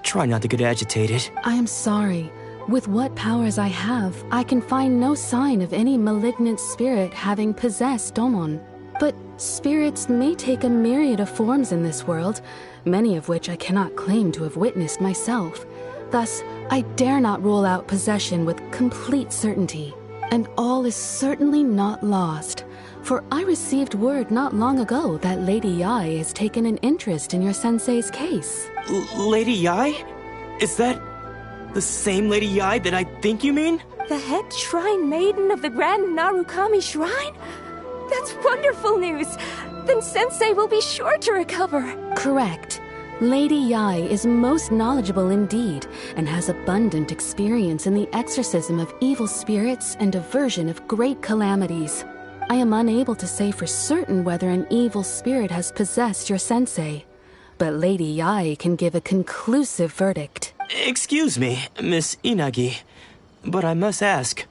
Try not to get agitated. I am sorry. With what powers I have, I can find no sign of any malignant spirit having possessed Domon. But spirits may take a myriad of forms in this world, many of which I cannot claim to have witnessed myself. Thus, I dare not rule out possession with complete certainty. And all is certainly not lost, for I received word not long ago that Lady Yae has taken an interest in your sensei's case. Lady Yae? Is that the same Lady Yae that I think you mean? The head shrine maiden of the Grand Narukami Shrine? That's wonderful news! Then Sensei will be sure to recover. Correct. Lady Yae is most knowledgeable indeed, and has abundant experience in the exorcism of evil spirits and aversion of great calamities. I am unable to say for certain whether an evil spirit has possessed your sensei, but Lady Yae can give a conclusive verdict. Excuse me, Miss Inagi, but I must ask,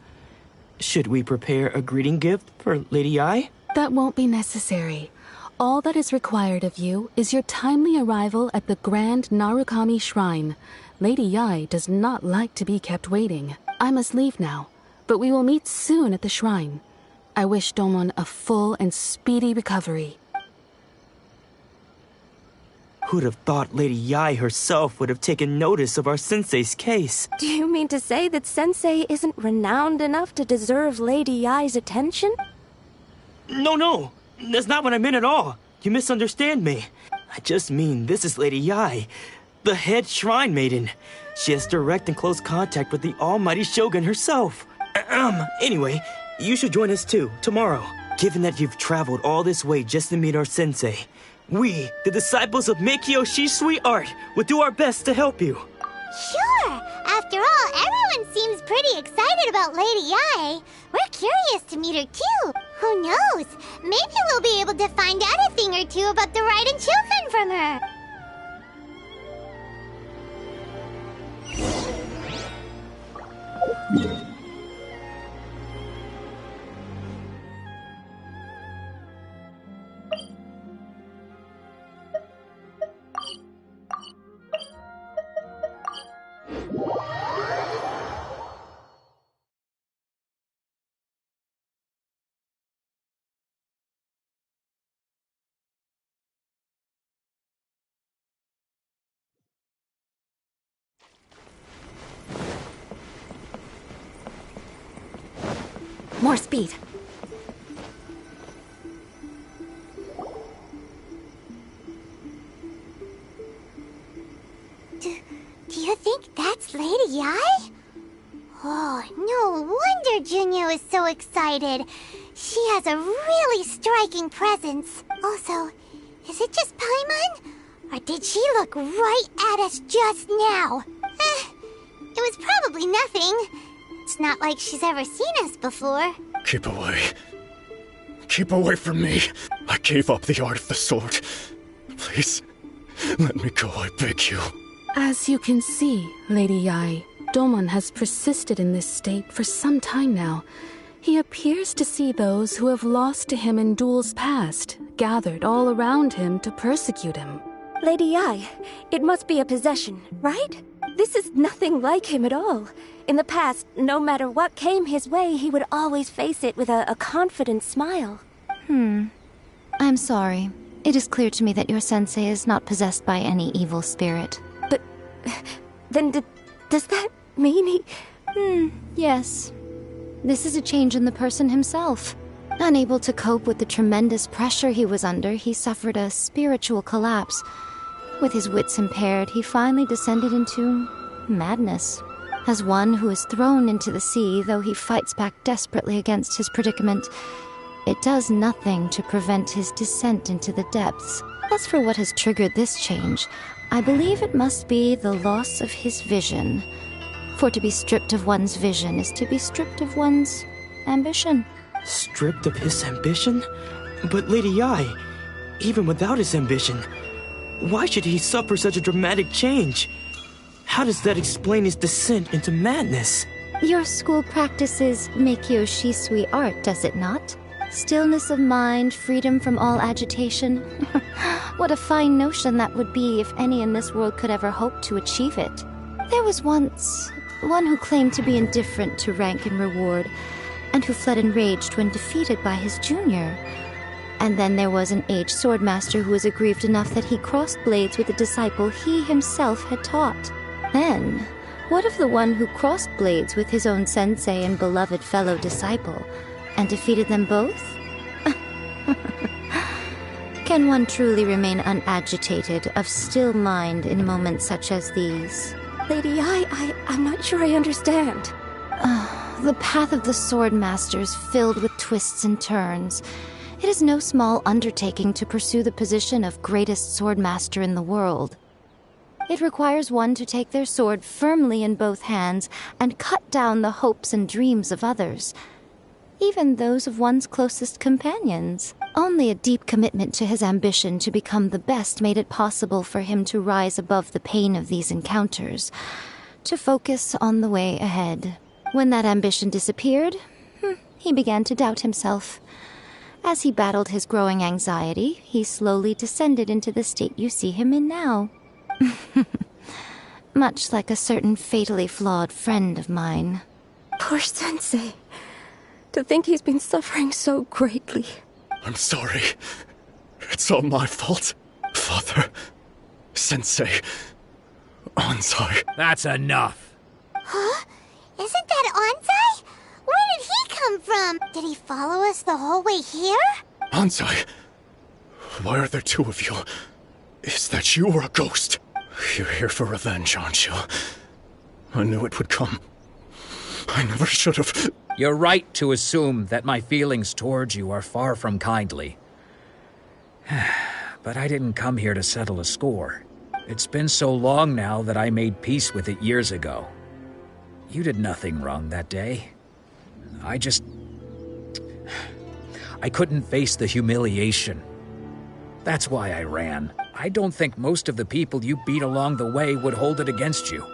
should we prepare a greeting gift for Lady Yae? That won't be necessary. All that is required of you is your timely arrival at the Grand Narukami Shrine. Lady Yae does not like to be kept waiting. I must leave now, but we will meet soon at the shrine. I wish Domon a full and speedy recovery. Who'd have thought Lady Yae herself would have taken notice of our sensei's case? Do you mean to say that Sensei isn't renowned enough to deserve Lady Yae's attention? No, that's not what I meant at all. You misunderstand me. I just mean this is Lady Yae, the head shrine maiden. She has direct and close contact with the almighty Shogun herself. Anyway, you should join us too, tomorrow. Given that you've traveled all this way just to meet our sensei, we, the disciples of Meikyo Shisui Art, will do our best to help you. Sure! After all, everyone seems pretty excited about Lady Yae. We're curious to meet her too. Who knows? Maybe we'll be able to find out a thing or two about the raiden children from her. More speed. Do you think that's Lady Yae? Oh, no wonder Junyo is so excited. She has a really striking presence. Also, is it just Paimon? Or did she look right at us just now? It was probably nothing. It's not like she's ever seen us before. Keep away. Keep away from me. I gave up the art of the sword. Please, let me go, I beg you. As you can see, Lady Yae, Domon has persisted in this state for some time now. He appears to see those who have lost to him in duels past, gathered all around him to persecute him. Lady Yae, it must be a possession, right? This is nothing like him at all. In the past, no matter what came his way, he would always face it with a confident smile. I'm sorry. It is clear to me that your sensei is not possessed by any evil spirit. But then does that mean he... Yes. This is a change in the person himself. Unable to cope with the tremendous pressure he was under, he suffered a spiritual collapse. With his wits impaired, he finally descended into madness. As one who is thrown into the sea, though he fights back desperately against his predicament, it does nothing to prevent his descent into the depths. As for what has triggered this change, I believe it must be the loss of his vision. For to be stripped of one's vision is to be stripped of one's ambition. Stripped of his ambition? But Lady Yae, even without his ambition, why should he suffer such a dramatic change? How does that explain his descent into madness? Your school practices Meikyo Shisui art, does it not? Stillness of mind, freedom from all agitation. What a fine notion that would be if any in this world could ever hope to achieve it. There was once one who claimed to be indifferent to rank and reward, and who fled enraged when defeated by his junior. And then there was an aged swordmaster who was aggrieved enough that he crossed blades with a disciple he himself had taught. Then, what of the one who crossed blades with his own sensei and beloved fellow disciple, and defeated them both? Can one truly remain unagitated, of still mind in moments such as these? Lady I'm not sure I understand. The path of the swordmaster is filled with twists and turns. It is no small undertaking to pursue the position of greatest swordmaster in the world. It requires one to take their sword firmly in both hands and cut down the hopes and dreams of others, even those of one's closest companions. Only a deep commitment to his ambition to become the best made it possible for him to rise above the pain of these encounters, to focus on the way ahead. When that ambition disappeared, he began to doubt himself. As he battled his growing anxiety, he slowly descended into the state you see him in now. Much like a certain fatally flawed friend of mine. Poor sensei. To think he's been suffering so greatly. I'm sorry. It's all my fault. Father, Sensei, Onsai. That's enough. Huh? Isn't that Onsai? Where did he come from? Did he follow us the whole way here? Onsai, why are there two of you? Is that you or a ghost? You're here for revenge, aren't you? I knew it would come. I never should have... You're right to assume that my feelings towards you are far from kindly. But I didn't come here to settle a score. It's been so long now that I made peace with it years ago. You did nothing wrong that day. I couldn't face the humiliation. That's why I ran. I don't think most of the people you beat along the way would hold it against you.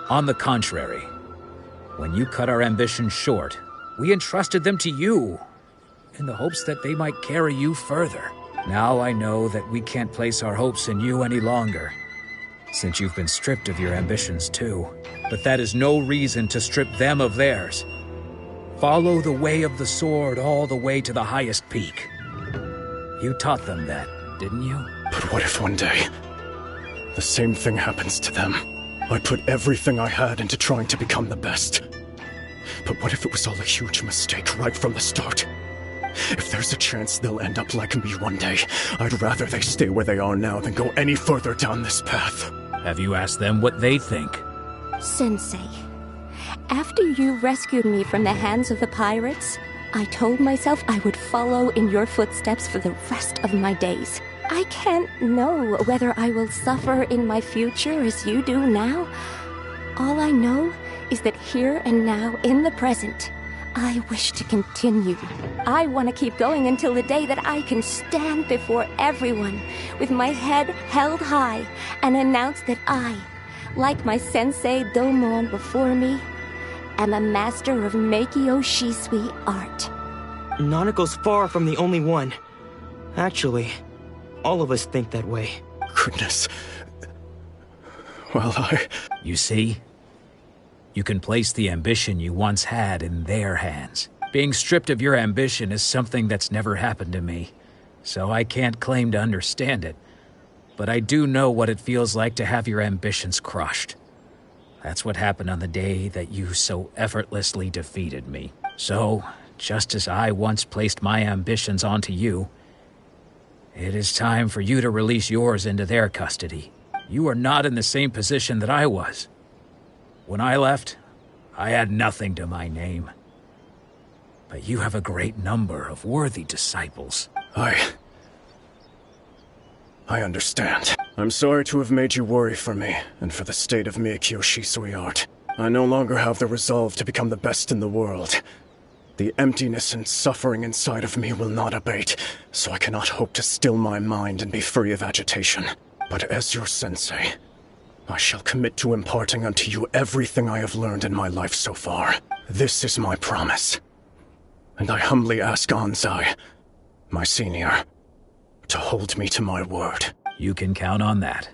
On the contrary, when you cut our ambitions short, we entrusted them to you, in the hopes that they might carry you further. Now I know that we can't place our hopes in you any longer, since you've been stripped of your ambitions too. But that is no reason to strip them of theirs. Follow the way of the sword all the way to the highest peak. You taught them that, didn't you? But what if one day, the same thing happens to them? I put everything I had into trying to become the best. But what if it was all a huge mistake right from the start? If there's a chance they'll end up like me one day, I'd rather they stay where they are now than go any further down this path. Have you asked them what they think? Sensei, after you rescued me from the hands of the pirates, I told myself I would follow in your footsteps for the rest of my days. I can't know whether I will suffer in my future as you do now. All I know is that here and now, in the present, I wish to continue. I want to keep going until the day that I can stand before everyone with my head held high and announce that I, like my sensei Domon before me, am a master of Meikyo Shisui art. Nanako's far from the only one. Actually, all of us think that way. Goodness. Well, You see? You can place the ambition you once had in their hands. Being stripped of your ambition is something that's never happened to me. so I can't claim to understand it. But I do know what it feels like to have your ambitions crushed. That's what happened on the day that you so effortlessly defeated me. So, just as I once placed my ambitions onto you, it is time for you to release yours into their custody. You are not in the same position that I was. When I left, I had nothing to my name. But you have a great number of worthy disciples. I understand. I'm sorry to have made you worry for me, and for the state of Miyakyo Shisui art. I no longer have the resolve to become the best in the world. The emptiness and suffering inside of me will not abate, so I cannot hope to still my mind and be free of agitation. But as your sensei, I shall commit to imparting unto you everything I have learned in my life so far. This is my promise. And I humbly ask Anzai, my senior, to hold me to my word. You can count on that.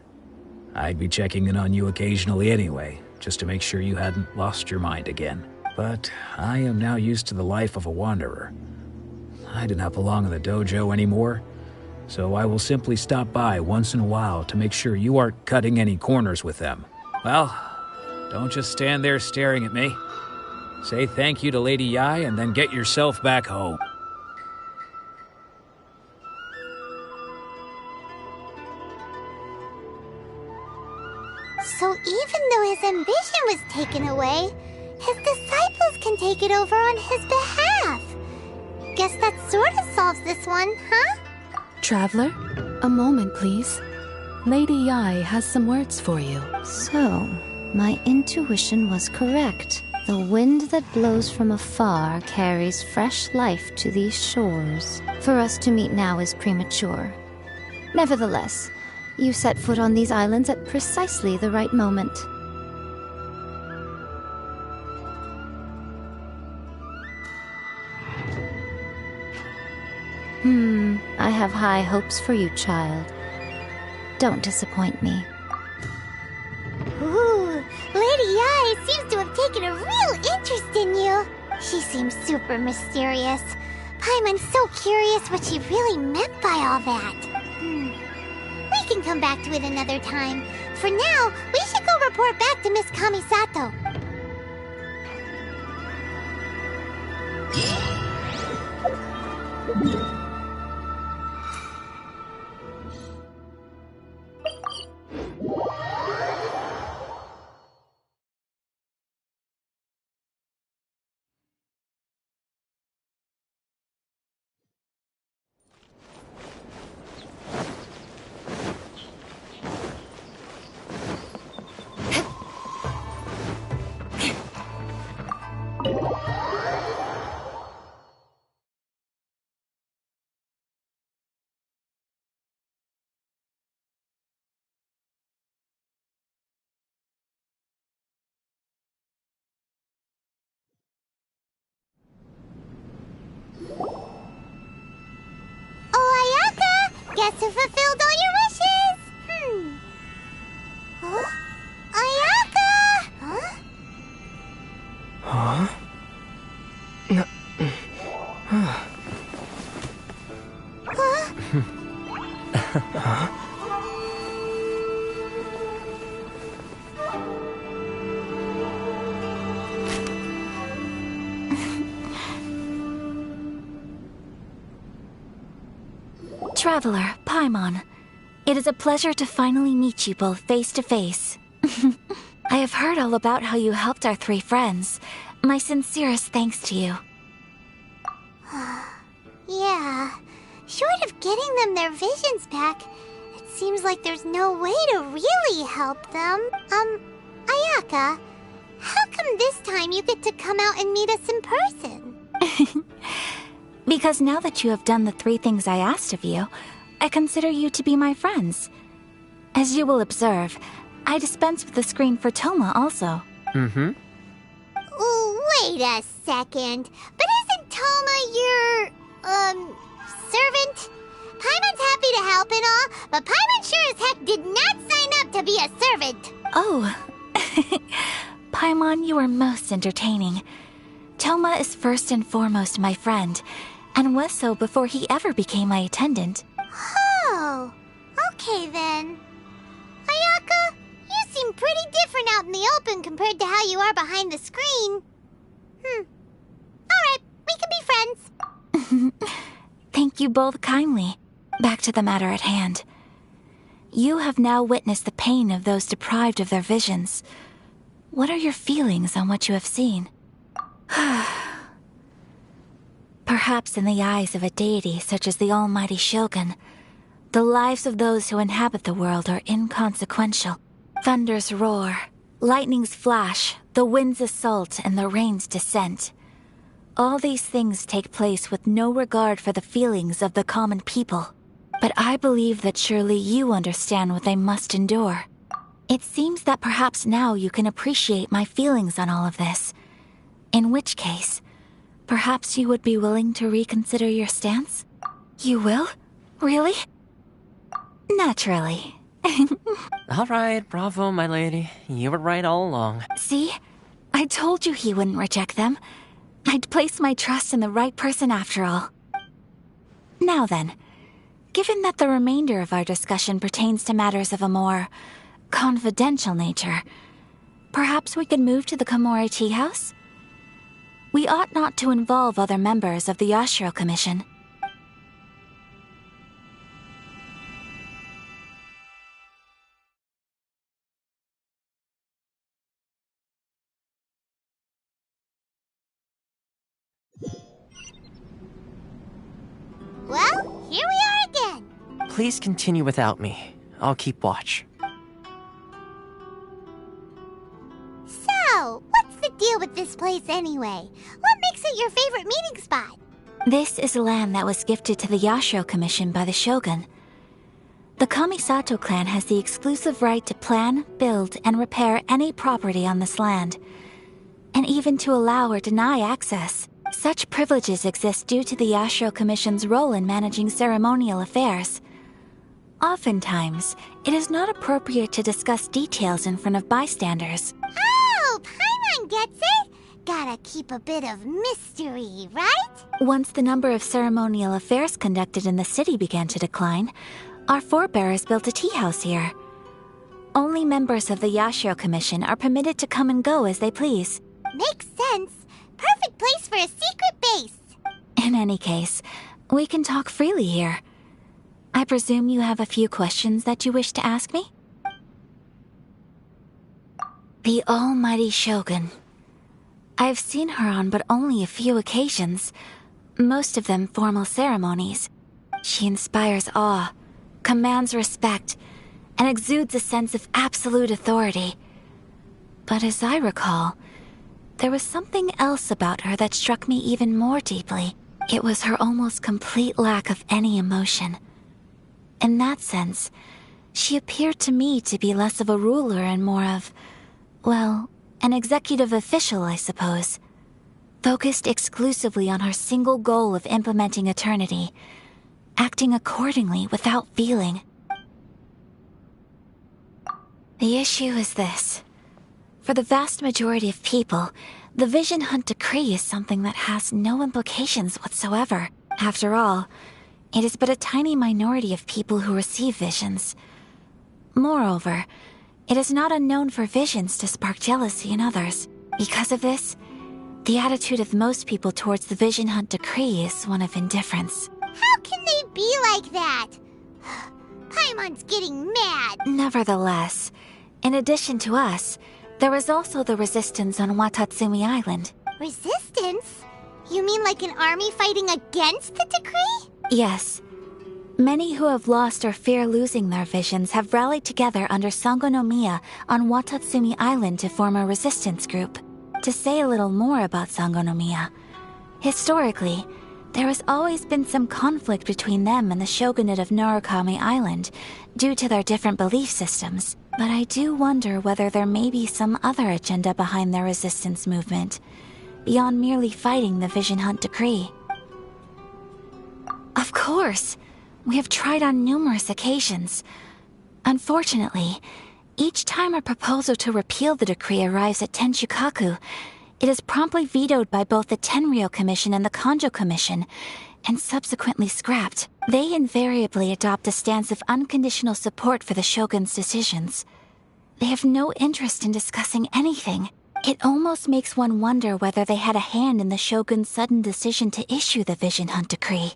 I'd be checking in on you occasionally anyway, just to make sure you hadn't lost your mind again. But I am now used to the life of a wanderer. I do not belong in the dojo anymore, so I will simply stop by once in a while to make sure you aren't cutting any corners with them. Well, don't just stand there staring at me. Say thank you to Lady Yai and then get yourself back home. So even though his ambition was taken away, his disciples can take it over on his behalf. Guess that sort of solves this one, huh? Traveler, a moment, please. Lady Yai has some words for you. So, my intuition was correct. The wind that blows from afar carries fresh life to these shores. For us to meet now is premature. Nevertheless, you set foot on these islands at precisely the right moment. I have high hopes for you, child. Don't disappoint me. Ooh, Lady Yai seems to have taken a real interest in you. She seems super mysterious. Paimon's so curious what she really meant by all that. We can come back to it another time. For now, we should go report back to Miss Kamisato. Guess who fulfilled all your wishes? Huh? Ayaka! Huh? Huh? Huh? Traveler, Paimon, it is a pleasure to finally meet you both face to face. I have heard all about how you helped our three friends. My sincerest thanks to you. Yeah, short of getting them their visions back, it seems like there's no way to really help them. Ayaka, how come this time you get to come out and meet us in person? Because now that you have done the three things I asked of you, I consider you to be my friends. As you will observe, I dispense with the screen for Toma also. Ooh, wait a second. But isn't Toma your, servant? Paimon's happy to help and all, but Paimon sure as heck did not sign up to be a servant. Oh. Paimon, you are most entertaining. Toma is first and foremost my friend, and was so before he ever became my attendant. Oh, okay then. Ayaka, you seem pretty different out in the open compared to how you are behind the screen. Alright, we can be friends. Thank you both kindly. Back to the matter at hand. You have now witnessed the pain of those deprived of their visions. What are your feelings on what you have seen? Perhaps in the eyes of a deity such as the almighty Shogun, the lives of those who inhabit the world are inconsequential. Thunders roar, lightnings flash, the winds assault, and the rains descent. All these things take place with no regard for the feelings of the common people. But I believe that surely you understand what they must endure. It seems that perhaps now you can appreciate my feelings on all of this. In which case, perhaps you would be willing to reconsider your stance? You will? Really? Naturally. Alright, bravo, my lady. You were right all along. See? I told you he wouldn't reject them. I'd placed my trust in the right person after all. Now then, given that the remainder of our discussion pertains to matters of a more confidential nature, perhaps we could move to the Komore Tea House? We ought not to involve other members of the Yashiro Commission. Well, here we are again. Please continue without me. I'll keep watch. So, what's the deal with this place anyway? What makes it your favorite meeting spot? This is land that was gifted to the Yashiro Commission by the Shogun. The Kamisato clan has the exclusive right to plan, build, and repair any property on this land, and even to allow or deny access. Such privileges exist due to the Yashiro Commission's role in managing ceremonial affairs. Oftentimes, it is not appropriate to discuss details in front of bystanders. Oh, Paimon gets it! Gotta keep a bit of mystery, right? Once the number of ceremonial affairs conducted in the city began to decline, our forebears built a tea house here. Only members of the Yashiro Commission are permitted to come and go as they please. Makes sense. Perfect place for a secret base. In any case, we can talk freely here. I presume you have a few questions that you wish to ask me? The almighty Shogun. I've seen her on but only a few occasions, most of them formal ceremonies. She inspires awe, commands respect, and exudes a sense of absolute authority. But as I recall, there was something else about her that struck me even more deeply. It was her almost complete lack of any emotion. In that sense, she appeared to me to be less of a ruler and more of, well, an executive official, I suppose. Focused exclusively on her single goal of implementing eternity, acting accordingly without feeling. The issue is this. For the vast majority of people, the Vision Hunt Decree is something that has no implications whatsoever. After all, it is but a tiny minority of people who receive visions. Moreover, it is not unknown for visions to spark jealousy in others. Because of this, the attitude of most people towards the Vision Hunt Decree is one of indifference. How can they be like that? Paimon's getting mad. Nevertheless, in addition to us, there is also the resistance on Watatsumi Island. Resistance? You mean like an army fighting against the decree? Yes. Many who have lost or fear losing their visions have rallied together under Sangonomiya on Watatsumi Island to form a resistance group. To say a little more about Sangonomiya, historically, there has always been some conflict between them and the shogunate of Narukami Island due to their different belief systems. But I do wonder whether there may be some other agenda behind their resistance movement, beyond merely fighting the Vision Hunt Decree. Of course! We have tried on numerous occasions. Unfortunately, each time a proposal to repeal the decree arrives at Tenshukaku, it is promptly vetoed by both the Tenryo Commission and the Kanjo Commission, and subsequently scrapped, they invariably adopt a stance of unconditional support for the Shogun's decisions. They have no interest in discussing anything. It almost makes one wonder whether they had a hand in the Shogun's sudden decision to issue the Vision Hunt Decree.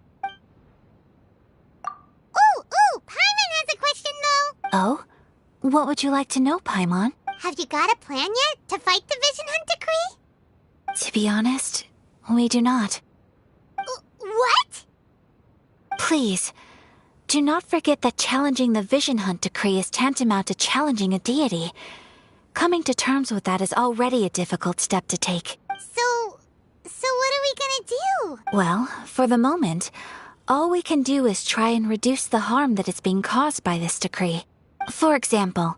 Ooh, Paimon has a question though. Oh? What would you like to know, Paimon? Have you got a plan yet to fight the Vision Hunt Decree? To be honest, we do not. What? Please, do not forget that challenging the Vision Hunt Decree is tantamount to challenging a deity. Coming to terms with that is already a difficult step to take. So what are we gonna do? Well, for the moment, all we can do is try and reduce the harm that is being caused by this decree. For example,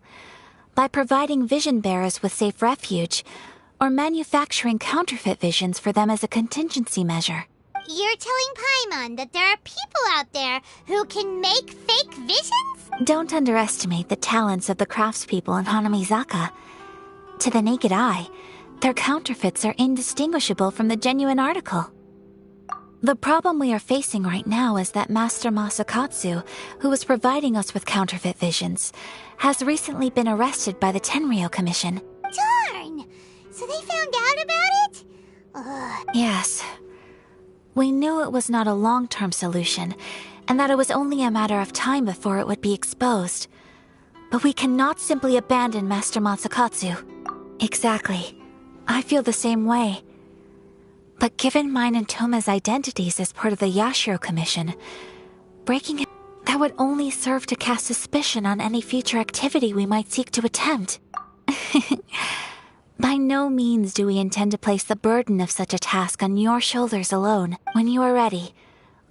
by providing vision bearers with safe refuge, or manufacturing counterfeit visions for them as a contingency measure. You're telling Paimon that there are people out there who can make fake visions? Don't underestimate the talents of the craftspeople in Hanamizaka. To the naked eye, their counterfeits are indistinguishable from the genuine article. The problem we are facing right now is that Master Masakatsu, who was providing us with counterfeit visions, has recently been arrested by the Tenryou Commission. Darn! So they found out about it? Ugh. Yes. We knew it was not a long-term solution, and that it was only a matter of time before it would be exposed. But we cannot simply abandon Master Masakatsu. Exactly. I feel the same way. But given mine and Toma's identities as part of the Yashiro Commission, breaking it, that would only serve to cast suspicion on any future activity we might seek to attempt. By no means do we intend to place the burden of such a task on your shoulders alone. When you are ready,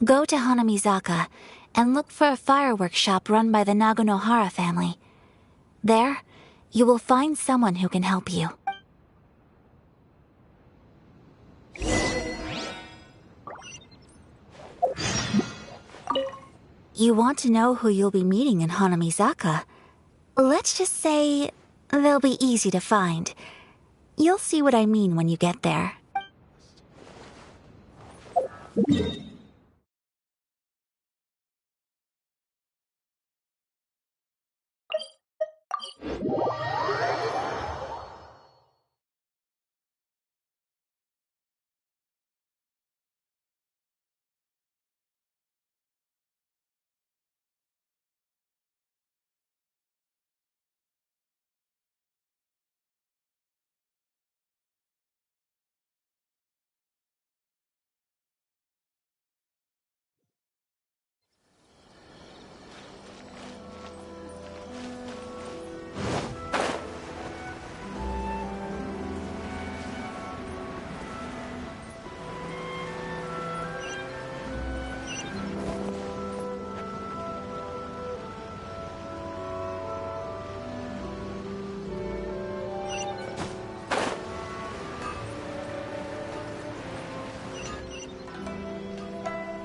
go to Hanamizaka and look for a fireworks shop run by the Nagonohara family. There, you will find someone who can help you. You want to know who you'll be meeting in Hanamizaka? Let's just say they'll be easy to find. You'll see what I mean when you get there.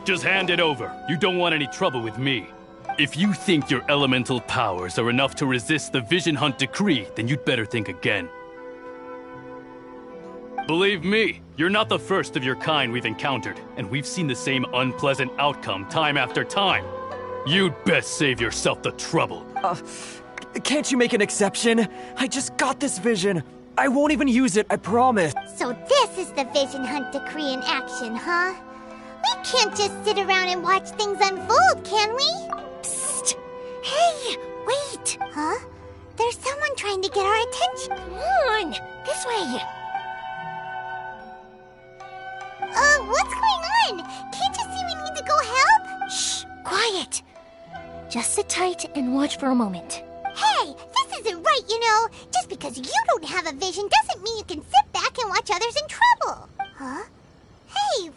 Just hand it over. You don't want any trouble with me. If you think your elemental powers are enough to resist the Vision Hunt Decree, then you'd better think again. Believe me, you're not the first of your kind we've encountered, and we've seen the same unpleasant outcome time after time. You'd best save yourself the trouble. Can't you make an exception? I just got this vision. I won't even use it, I promise. So this is the Vision Hunt Decree in action, huh? We can't just sit around and watch things unfold, can we? Psst! Hey, wait! Huh? There's someone trying to get our attention. Come on! This way! What's going on? Can't you see we need to go help? Shh! Quiet! Just sit tight and watch for a moment. Hey, this isn't right, you know. Just because you don't have a vision doesn't mean you can sit back and watch others in trouble. Huh? Hey,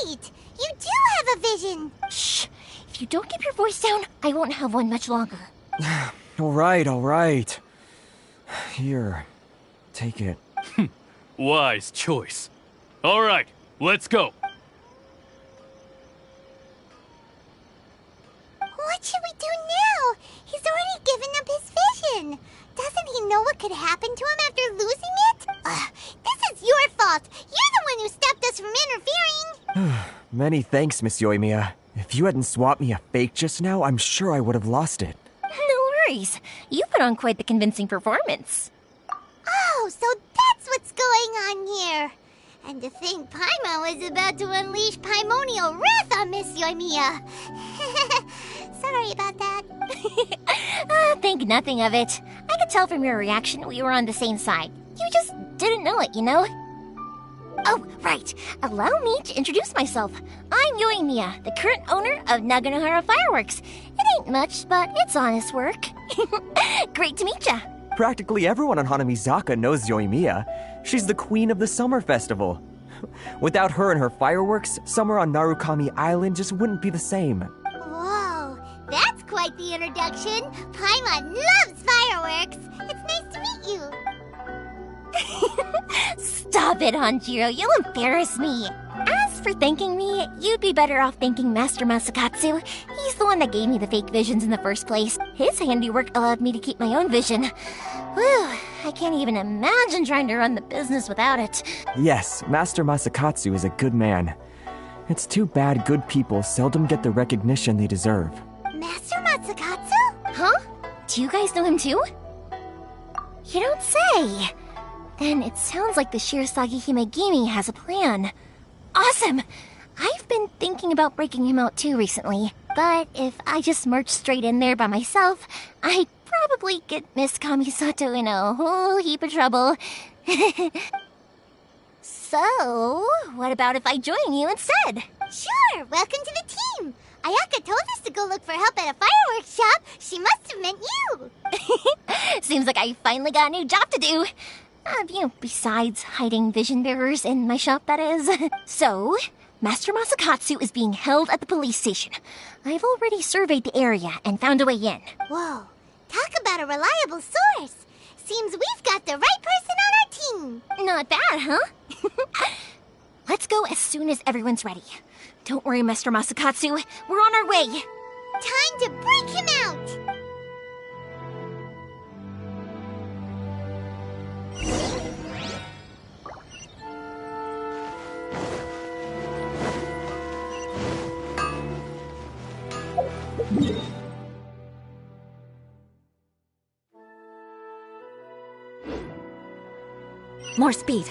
wait! You do have a vision! Shh! If you don't keep your voice down, I won't have one much longer. All right. Here, take it. Wise choice. All right, let's go. What should we do now? He's already given up his vision. Doesn't he know what could happen to him after losing it? This is your fault. You're the one who stopped us from interfering. Many thanks, Miss Yoimiya. If you hadn't swapped me a fake just now, I'm sure I would have lost it. No worries. You put on quite the convincing performance. Oh, so that's what's going on here. And to think Paimon was about to unleash Paimonial wrath on Miss Yoimiya. Sorry about that. Think nothing of it. I could tell from your reaction we were on the same side. You just didn't know it, you know? Oh, right. Allow me to introduce myself. I'm Yoimiya, the current owner of Naganohara Fireworks. It ain't much, but it's honest work. Great to meet ya. Practically everyone on Hanamizaka knows Yoimiya. She's the queen of the summer festival. Without her and her fireworks, summer on Narukami Island just wouldn't be the same. Whoa, that's quite the introduction. Paimon loves fireworks. It's nice to meet you. Stop it, Hanjiro. You'll embarrass me. As for thanking me, you'd be better off thanking Master Masakatsu. He's the one that gave me the fake visions in the first place. His handiwork allowed me to keep my own vision. Whew, I can't even imagine trying to run the business without it. Yes, Master Masakatsu is a good man. It's too bad good people seldom get the recognition they deserve. Master Masakatsu? Huh? Do you guys know him too? You don't say. Then it sounds like the Shirasagi Himegimi has a plan. Awesome! I've been thinking about breaking him out too recently, but if I just marched straight in there by myself, I'd probably get Miss Kamisato in a whole heap of trouble. So, what about if I join you instead? Sure, welcome to the team. Ayaka told us to go look for help at a fireworks shop. She must have meant you. Seems like I finally got a new job to do. Besides hiding vision bearers in my shop, that is. So, Master Masakatsu is being held at the police station. I've already surveyed the area and found a way in. Whoa, talk about a reliable source. Seems we've got the right person on our team. Not bad, huh? Let's go as soon as everyone's ready. Don't worry, Master Masakatsu. We're on our way. Time to break him out. More speed.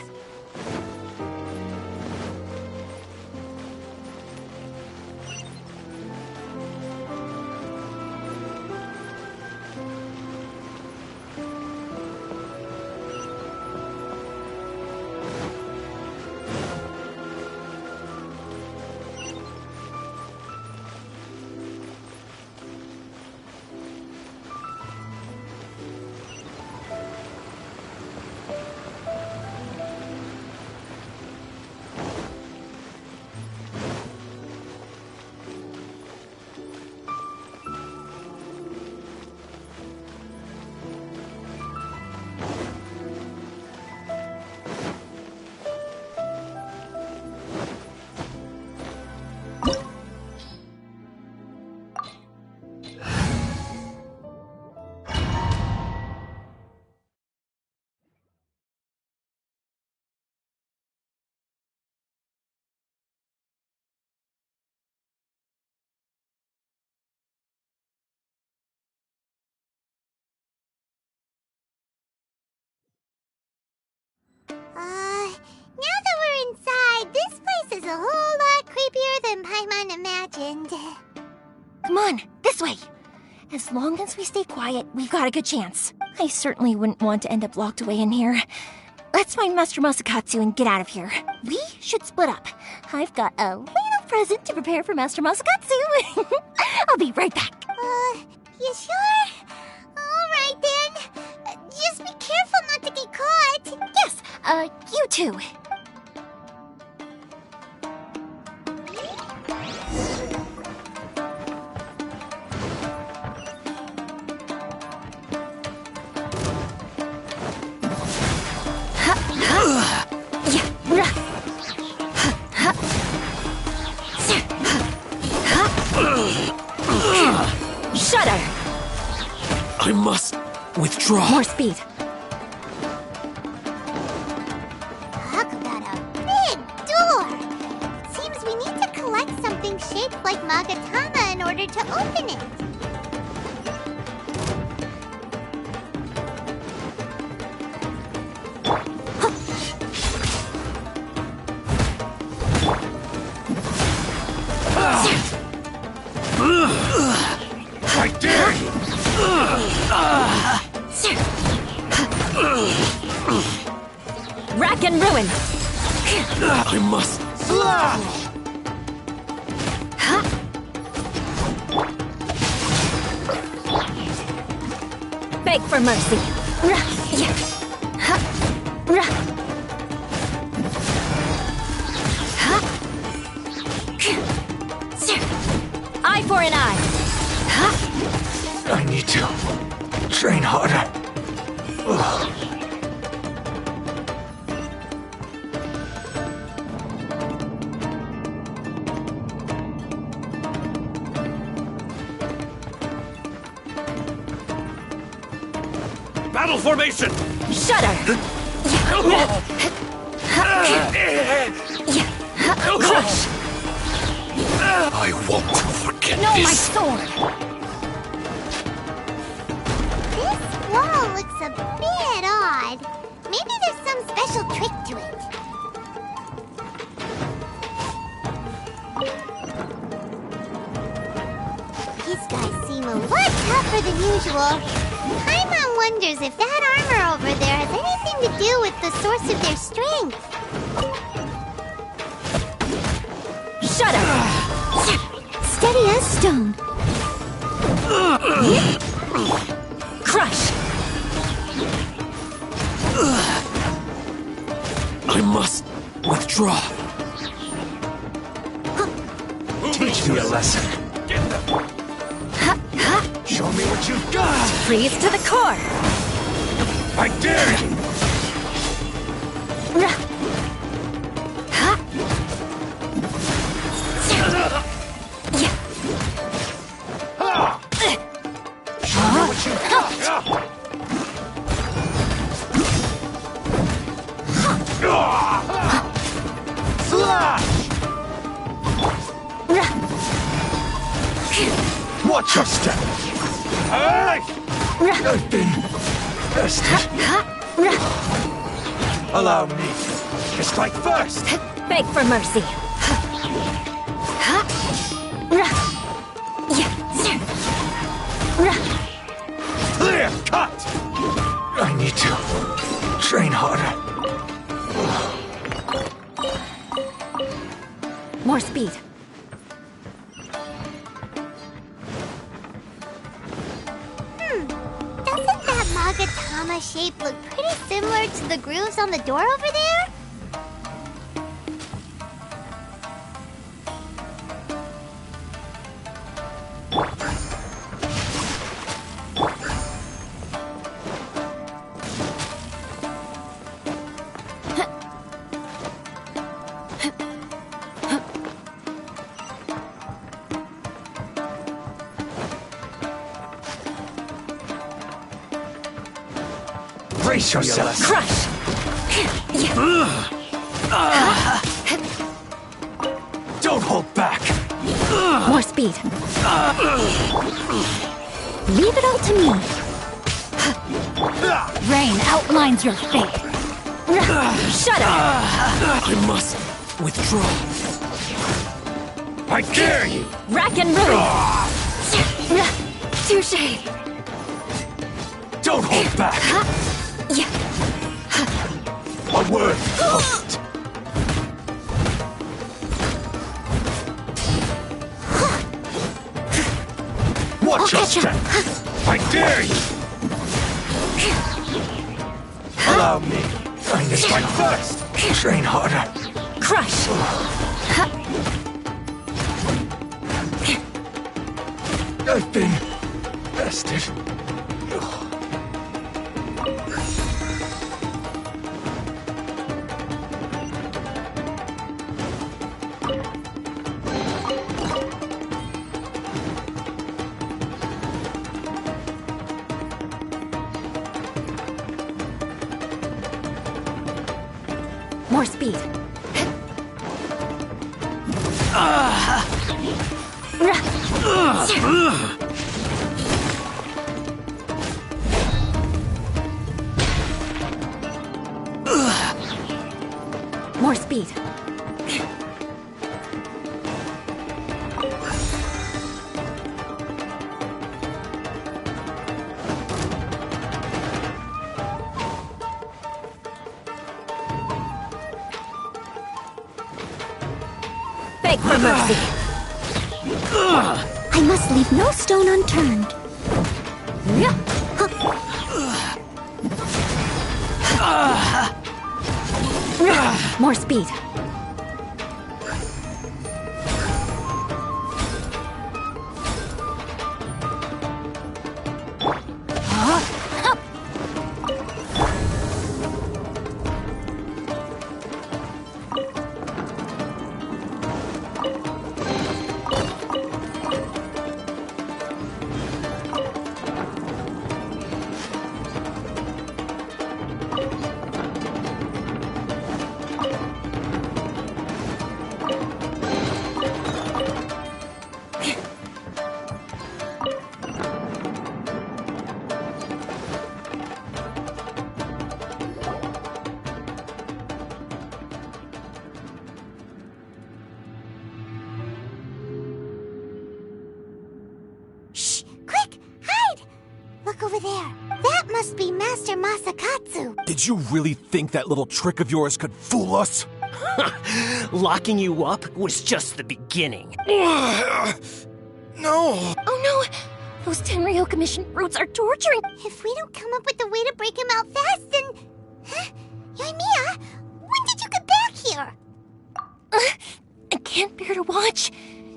Now that we're inside, this place is a whole lot creepier than Paimon imagined. Come on, this way. As long as we stay quiet, we've got a good chance. I certainly wouldn't want to end up locked away in here. Let's find Master Masakatsu and get out of here. We should split up. I've got a little present to prepare for Master Masakatsu. I'll be right back. You sure? Alright then. Just be careful not to get caught. Yes, you too. Shudder! I must withdraw. More speed. Talk about a big door. It seems we need to collect Magatama in order to open it. I dare you! Rack and ruin! I must slash! Beg for mercy. Eye for an eye. I need to train harder. Battle formation! Shudder! Crush! I won't forget No, my this. sword! This wall looks a bit odd. Maybe there's some special trick to it. These guys seem a lot tougher than usual. Paimon wonders if that armor over there has anything to do with the source of their strength. Shudder! Steady as stone. Crush! I must withdraw. Teach me a lesson. Show me what you've got. Freeze to the core! I dare you. Show me what you've got. Slash! Watch your step. Hey! I've been bested. Allow me to strike first. Beg for mercy. Clear cut. I need to train harder. More speed. Doesn't that Magatama shape look pretty similar to the grooves on the door over there? Brace yourself. Crush! Don't hold back. More speed. Leave it all to me. Rain outlines your fate. Shudder! I must withdraw. I dare you. Rack and ruin. Touché. Don't hold back. A word first. Watch your step. I dare you. Allow me. I need to strike first. Train harder. Crush! I've been bested. More speed. More speed. Beg for mercy. I must leave no stone unturned. More speed. Look over there. That must be Master Masakatsu. Did you really think that little trick of yours could fool us? Locking you up was just the beginning. No! Oh no! Those Tenryo Commission brutes are torturing! If we don't come up with a way to break him out fast, then... Huh? Yoimiya, when did you get back here? I can't bear to watch.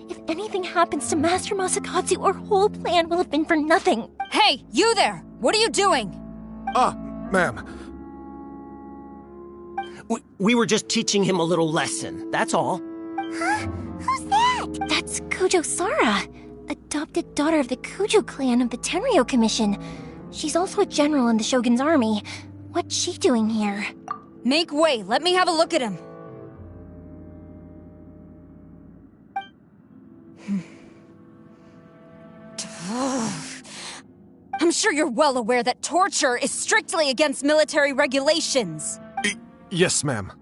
If anything happens to Master Masakatsu, our whole plan will have been for nothing. Hey, you there! What are you doing? Ma'am. We were just teaching him a little lesson, that's all. Huh? Who's that? That's Kujo Sara, adopted daughter of the Kujo clan of the Tenryo Commission. She's also a general in the Shogun's army. What's she doing here? Make way, let me have a look at him. I'm sure you're well aware that torture is strictly against military regulations. Yes, ma'am.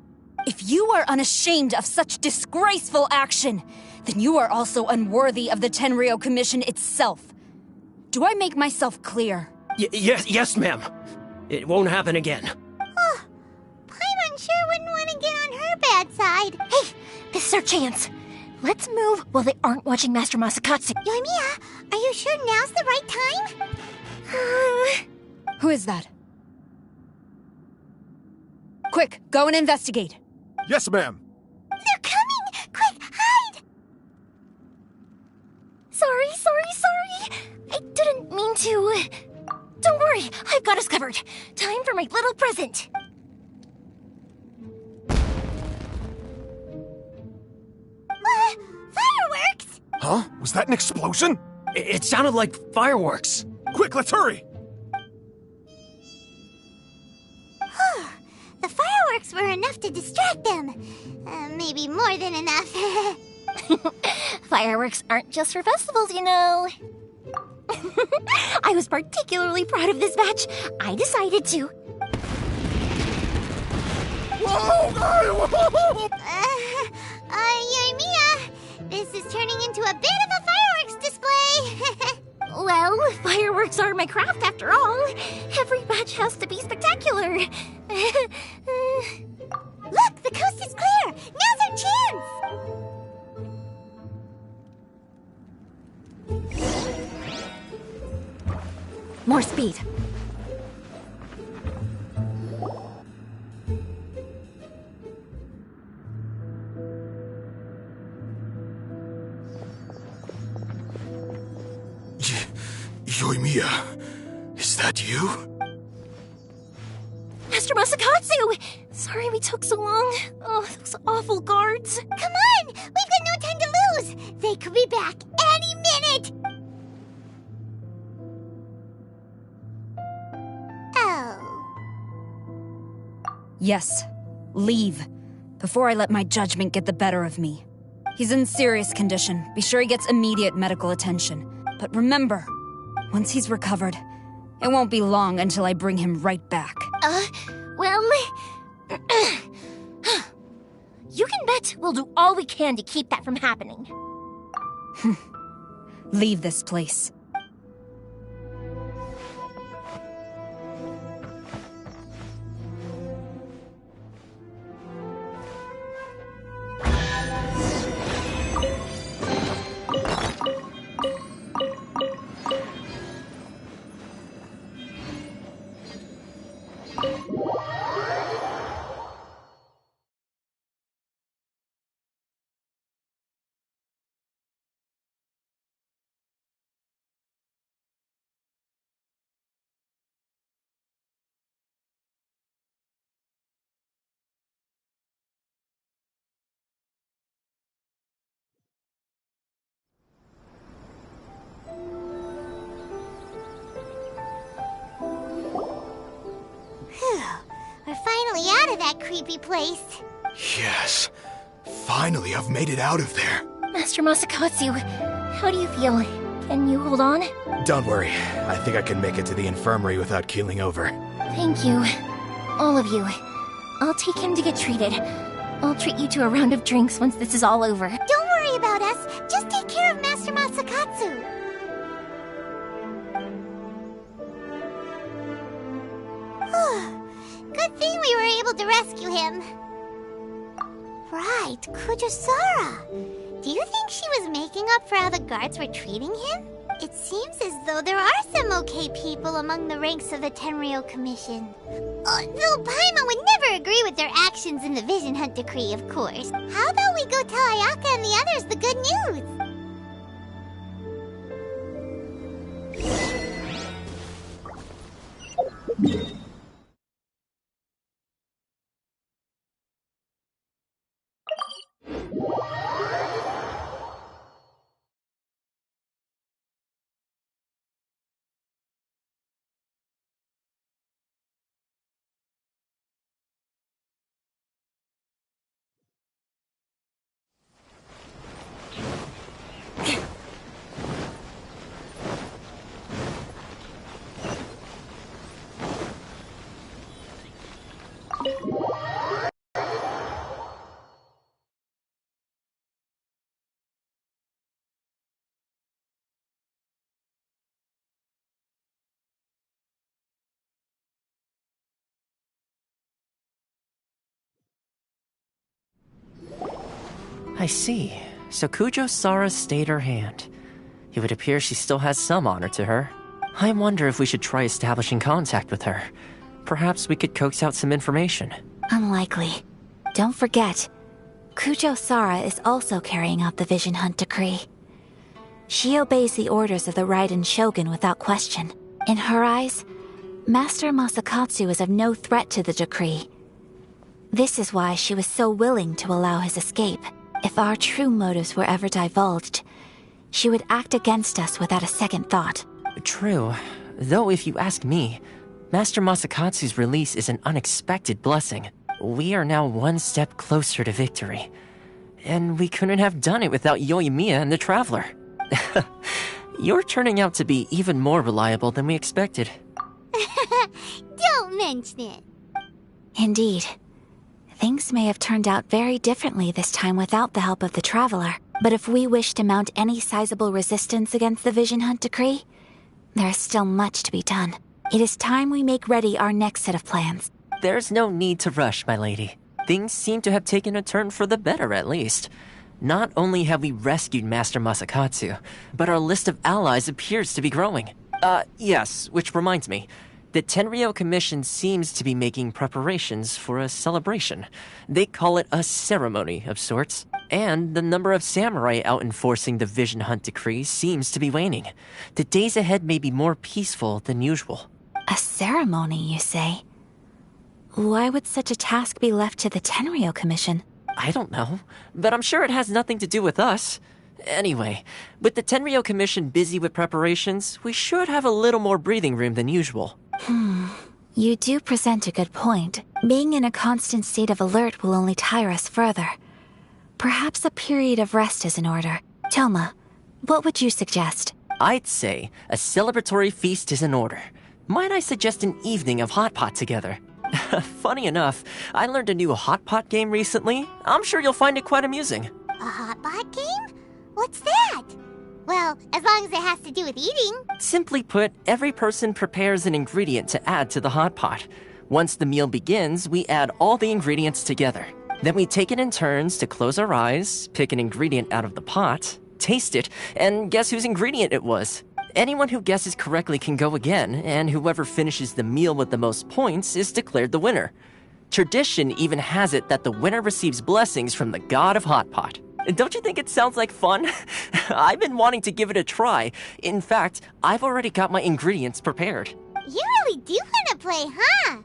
If you are unashamed of such disgraceful action, then you are also unworthy of the Tenryo Commission itself. Do I make myself clear? Yes, ma'am. It won't happen again. Oh, Paimon sure wouldn't want to get on her bad side. Hey, this is our chance. Let's move while they aren't watching Master Masakatsu. Yoimiya, are you sure now's the right time? Who is that? Quick, go and investigate. Yes, ma'am. They're coming! Quick, hide! Sorry. I didn't mean to. Don't worry, I've got us covered. Time for my little present. Fireworks! Huh? Was that an explosion? It sounded like fireworks. Quick, let's hurry! The fireworks were enough to distract them. Maybe more than enough. Fireworks aren't just for festivals, you know. I was particularly proud of this batch. I decided to. Yoimiya, this is turning into a bit of a fireworks display. Well, fireworks are my craft after all. Every batch has to be spectacular. Look, the coast is clear. Now's our chance. More speed. Yoimiya, is that you? Master Masakatsu! Sorry we took so long. Oh, those awful guards. Come on! We've got no time to lose! They could be back any minute! Oh. Yes, leave, before I let my judgment get the better of me. He's in serious condition. Be sure he gets immediate medical attention. But remember, once he's recovered, it won't be long until I bring him right back. Well... You can bet we'll do all we can to keep that from happening. Leave this place. We're finally out of that creepy place. Yes. Finally, I've made it out of there. Master Masakatsu, how do you feel? Can you hold on? Don't worry. I think I can make it to the infirmary without keeling over. Thank you. All of you. I'll take him to get treated. I'll treat you to a round of drinks once this is all over. Don't worry about us. Just take care of Master Masakatsu. Good thing we were able to rescue him. Right, Kujosara. Do you think she was making up for how the guards were treating him? It seems as though there are some okay people among the ranks of the Tenryou Commission. Though Paimon would never agree with their actions in the Vision Hunt Decree, of course. How about we go tell Ayaka and the others the good news? I see. So Kujo-Sara stayed her hand. It would appear she still has some honor to her. I wonder if we should try establishing contact with her. Perhaps we could coax out some information. Unlikely. Don't forget, Kujo-Sara is also carrying out the Vision Hunt Decree. She obeys the orders of the Raiden Shogun without question. In her eyes, Master Masakatsu is of no threat to the decree. This is why she was so willing to allow his escape. If our true motives were ever divulged, she would act against us without a second thought. True. Though if you ask me, Master Masakatsu's release is an unexpected blessing. We are now one step closer to victory. And we couldn't have done it without Yoimiya and the Traveler. You're turning out to be even more reliable than we expected. Don't mention it. Indeed. Things may have turned out very differently this time without the help of the Traveler. But if we wish to mount any sizable resistance against the Vision Hunt Decree, there is still much to be done. It is time we make ready our next set of plans. There's no need to rush, my lady. Things seem to have taken a turn for the better, at least. Not only have we rescued Master Masakatsu, but our list of allies appears to be growing. Yes, which reminds me. The Tenryou Commission seems to be making preparations for a celebration. They call it a ceremony of sorts. And the number of samurai out enforcing the Vision Hunt Decree seems to be waning. The days ahead may be more peaceful than usual. A ceremony, you say? Why would such a task be left to the Tenryou Commission? I don't know, but I'm sure it has nothing to do with us. Anyway, with the Tenryou Commission busy with preparations, we should have a little more breathing room than usual. You do present a good point. Being in a constant state of alert will only tire us further. Perhaps a period of rest is in order. Toma, what would you suggest? I'd say a celebratory feast is in order. Might I suggest an evening of hot pot together? Funny enough, I learned a new hot pot game recently. I'm sure you'll find it quite amusing. A hot pot game? What's that? Well, as long as it has to do with eating. Simply put, every person prepares an ingredient to add to the hot pot. Once the meal begins, we add all the ingredients together. Then we take it in turns to close our eyes, pick an ingredient out of the pot, taste it, and guess whose ingredient it was. Anyone who guesses correctly can go again, and whoever finishes the meal with the most points is declared the winner. Tradition even has it that the winner receives blessings from the god of hot pot. Don't you think it sounds like fun? I've been wanting to give it a try. In fact, I've already got my ingredients prepared. You really do want to play, huh?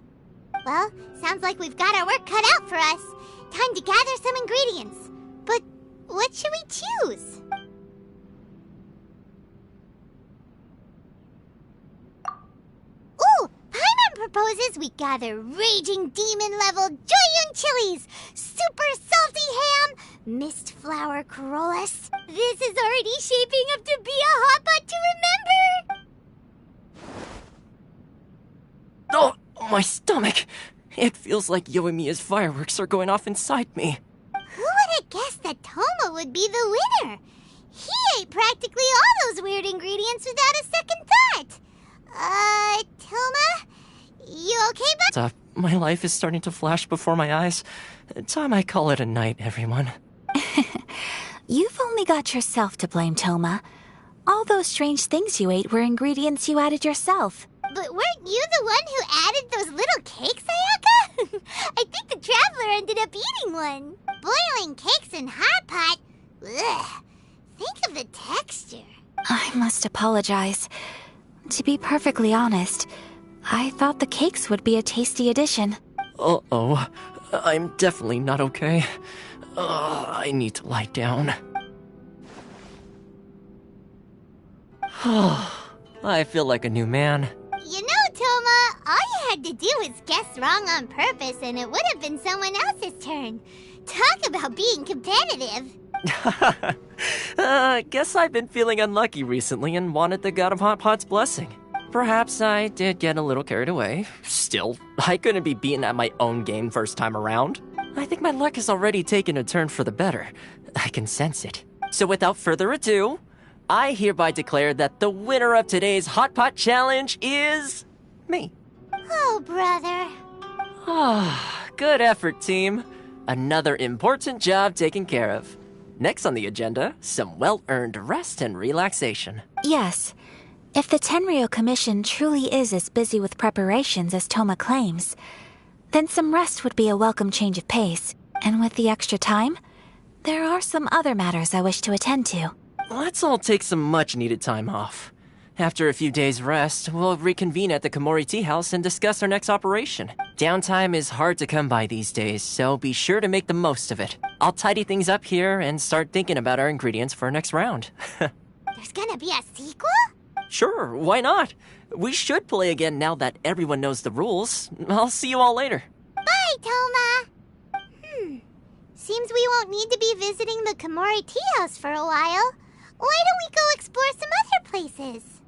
Well, sounds like we've got our work cut out for us. Time to gather some ingredients. But what should we choose? Ooh! Paimon proposes we gather raging demon-level Joyun chilies, super salty ham, mist flower corollas. This is already shaping up to be a hot pot to remember! Oh, my stomach! It feels like Yoimiya's fireworks are going off inside me. Who would have guessed that Toma would be the winner? He ate practically all those weird ingredients without a second thought. Toma? You okay, bud? My life is starting to flash before my eyes. Time I call it a night, everyone. You've only got yourself to blame, Toma. All those strange things you ate were ingredients you added yourself. But weren't you the one who added those little cakes, Ayaka? I think the Traveler ended up eating one. Boiling cakes in hot pot? Ugh. Think of the texture. I must apologize. To be perfectly honest, I thought the cakes would be a tasty addition. Uh-oh. I'm definitely not okay. I need to lie down. I feel like a new man. You know, Toma, all you had to do was guess wrong on purpose and it would have been someone else's turn. Talk about being competitive. Guess I've been feeling unlucky recently and wanted the god of hot pot's blessing. Perhaps I did get a little carried away. Still, I couldn't be beaten at my own game first time around. I think my luck has already taken a turn for the better. I can sense it. So without further ado, I hereby declare that the winner of today's Hot Pot Challenge is... me. Oh, brother. Good effort, team. Another important job taken care of. Next on the agenda, some well-earned rest and relaxation. Yes. If the Tenryou Commission truly is as busy with preparations as Toma claims, then some rest would be a welcome change of pace. And with the extra time, there are some other matters I wish to attend to. Let's all take some much-needed time off. After a few days' rest, we'll reconvene at the Komori Tea House and discuss our next operation. Downtime is hard to come by these days, so be sure to make the most of it. I'll tidy things up here and start thinking about our ingredients for our next round. There's gonna be a sequel? Sure, why not? We should play again now that everyone knows the rules. I'll see you all later. Bye, Toma! Seems we won't need to be visiting the Komori Tea House for a while. Why don't we go explore some other places?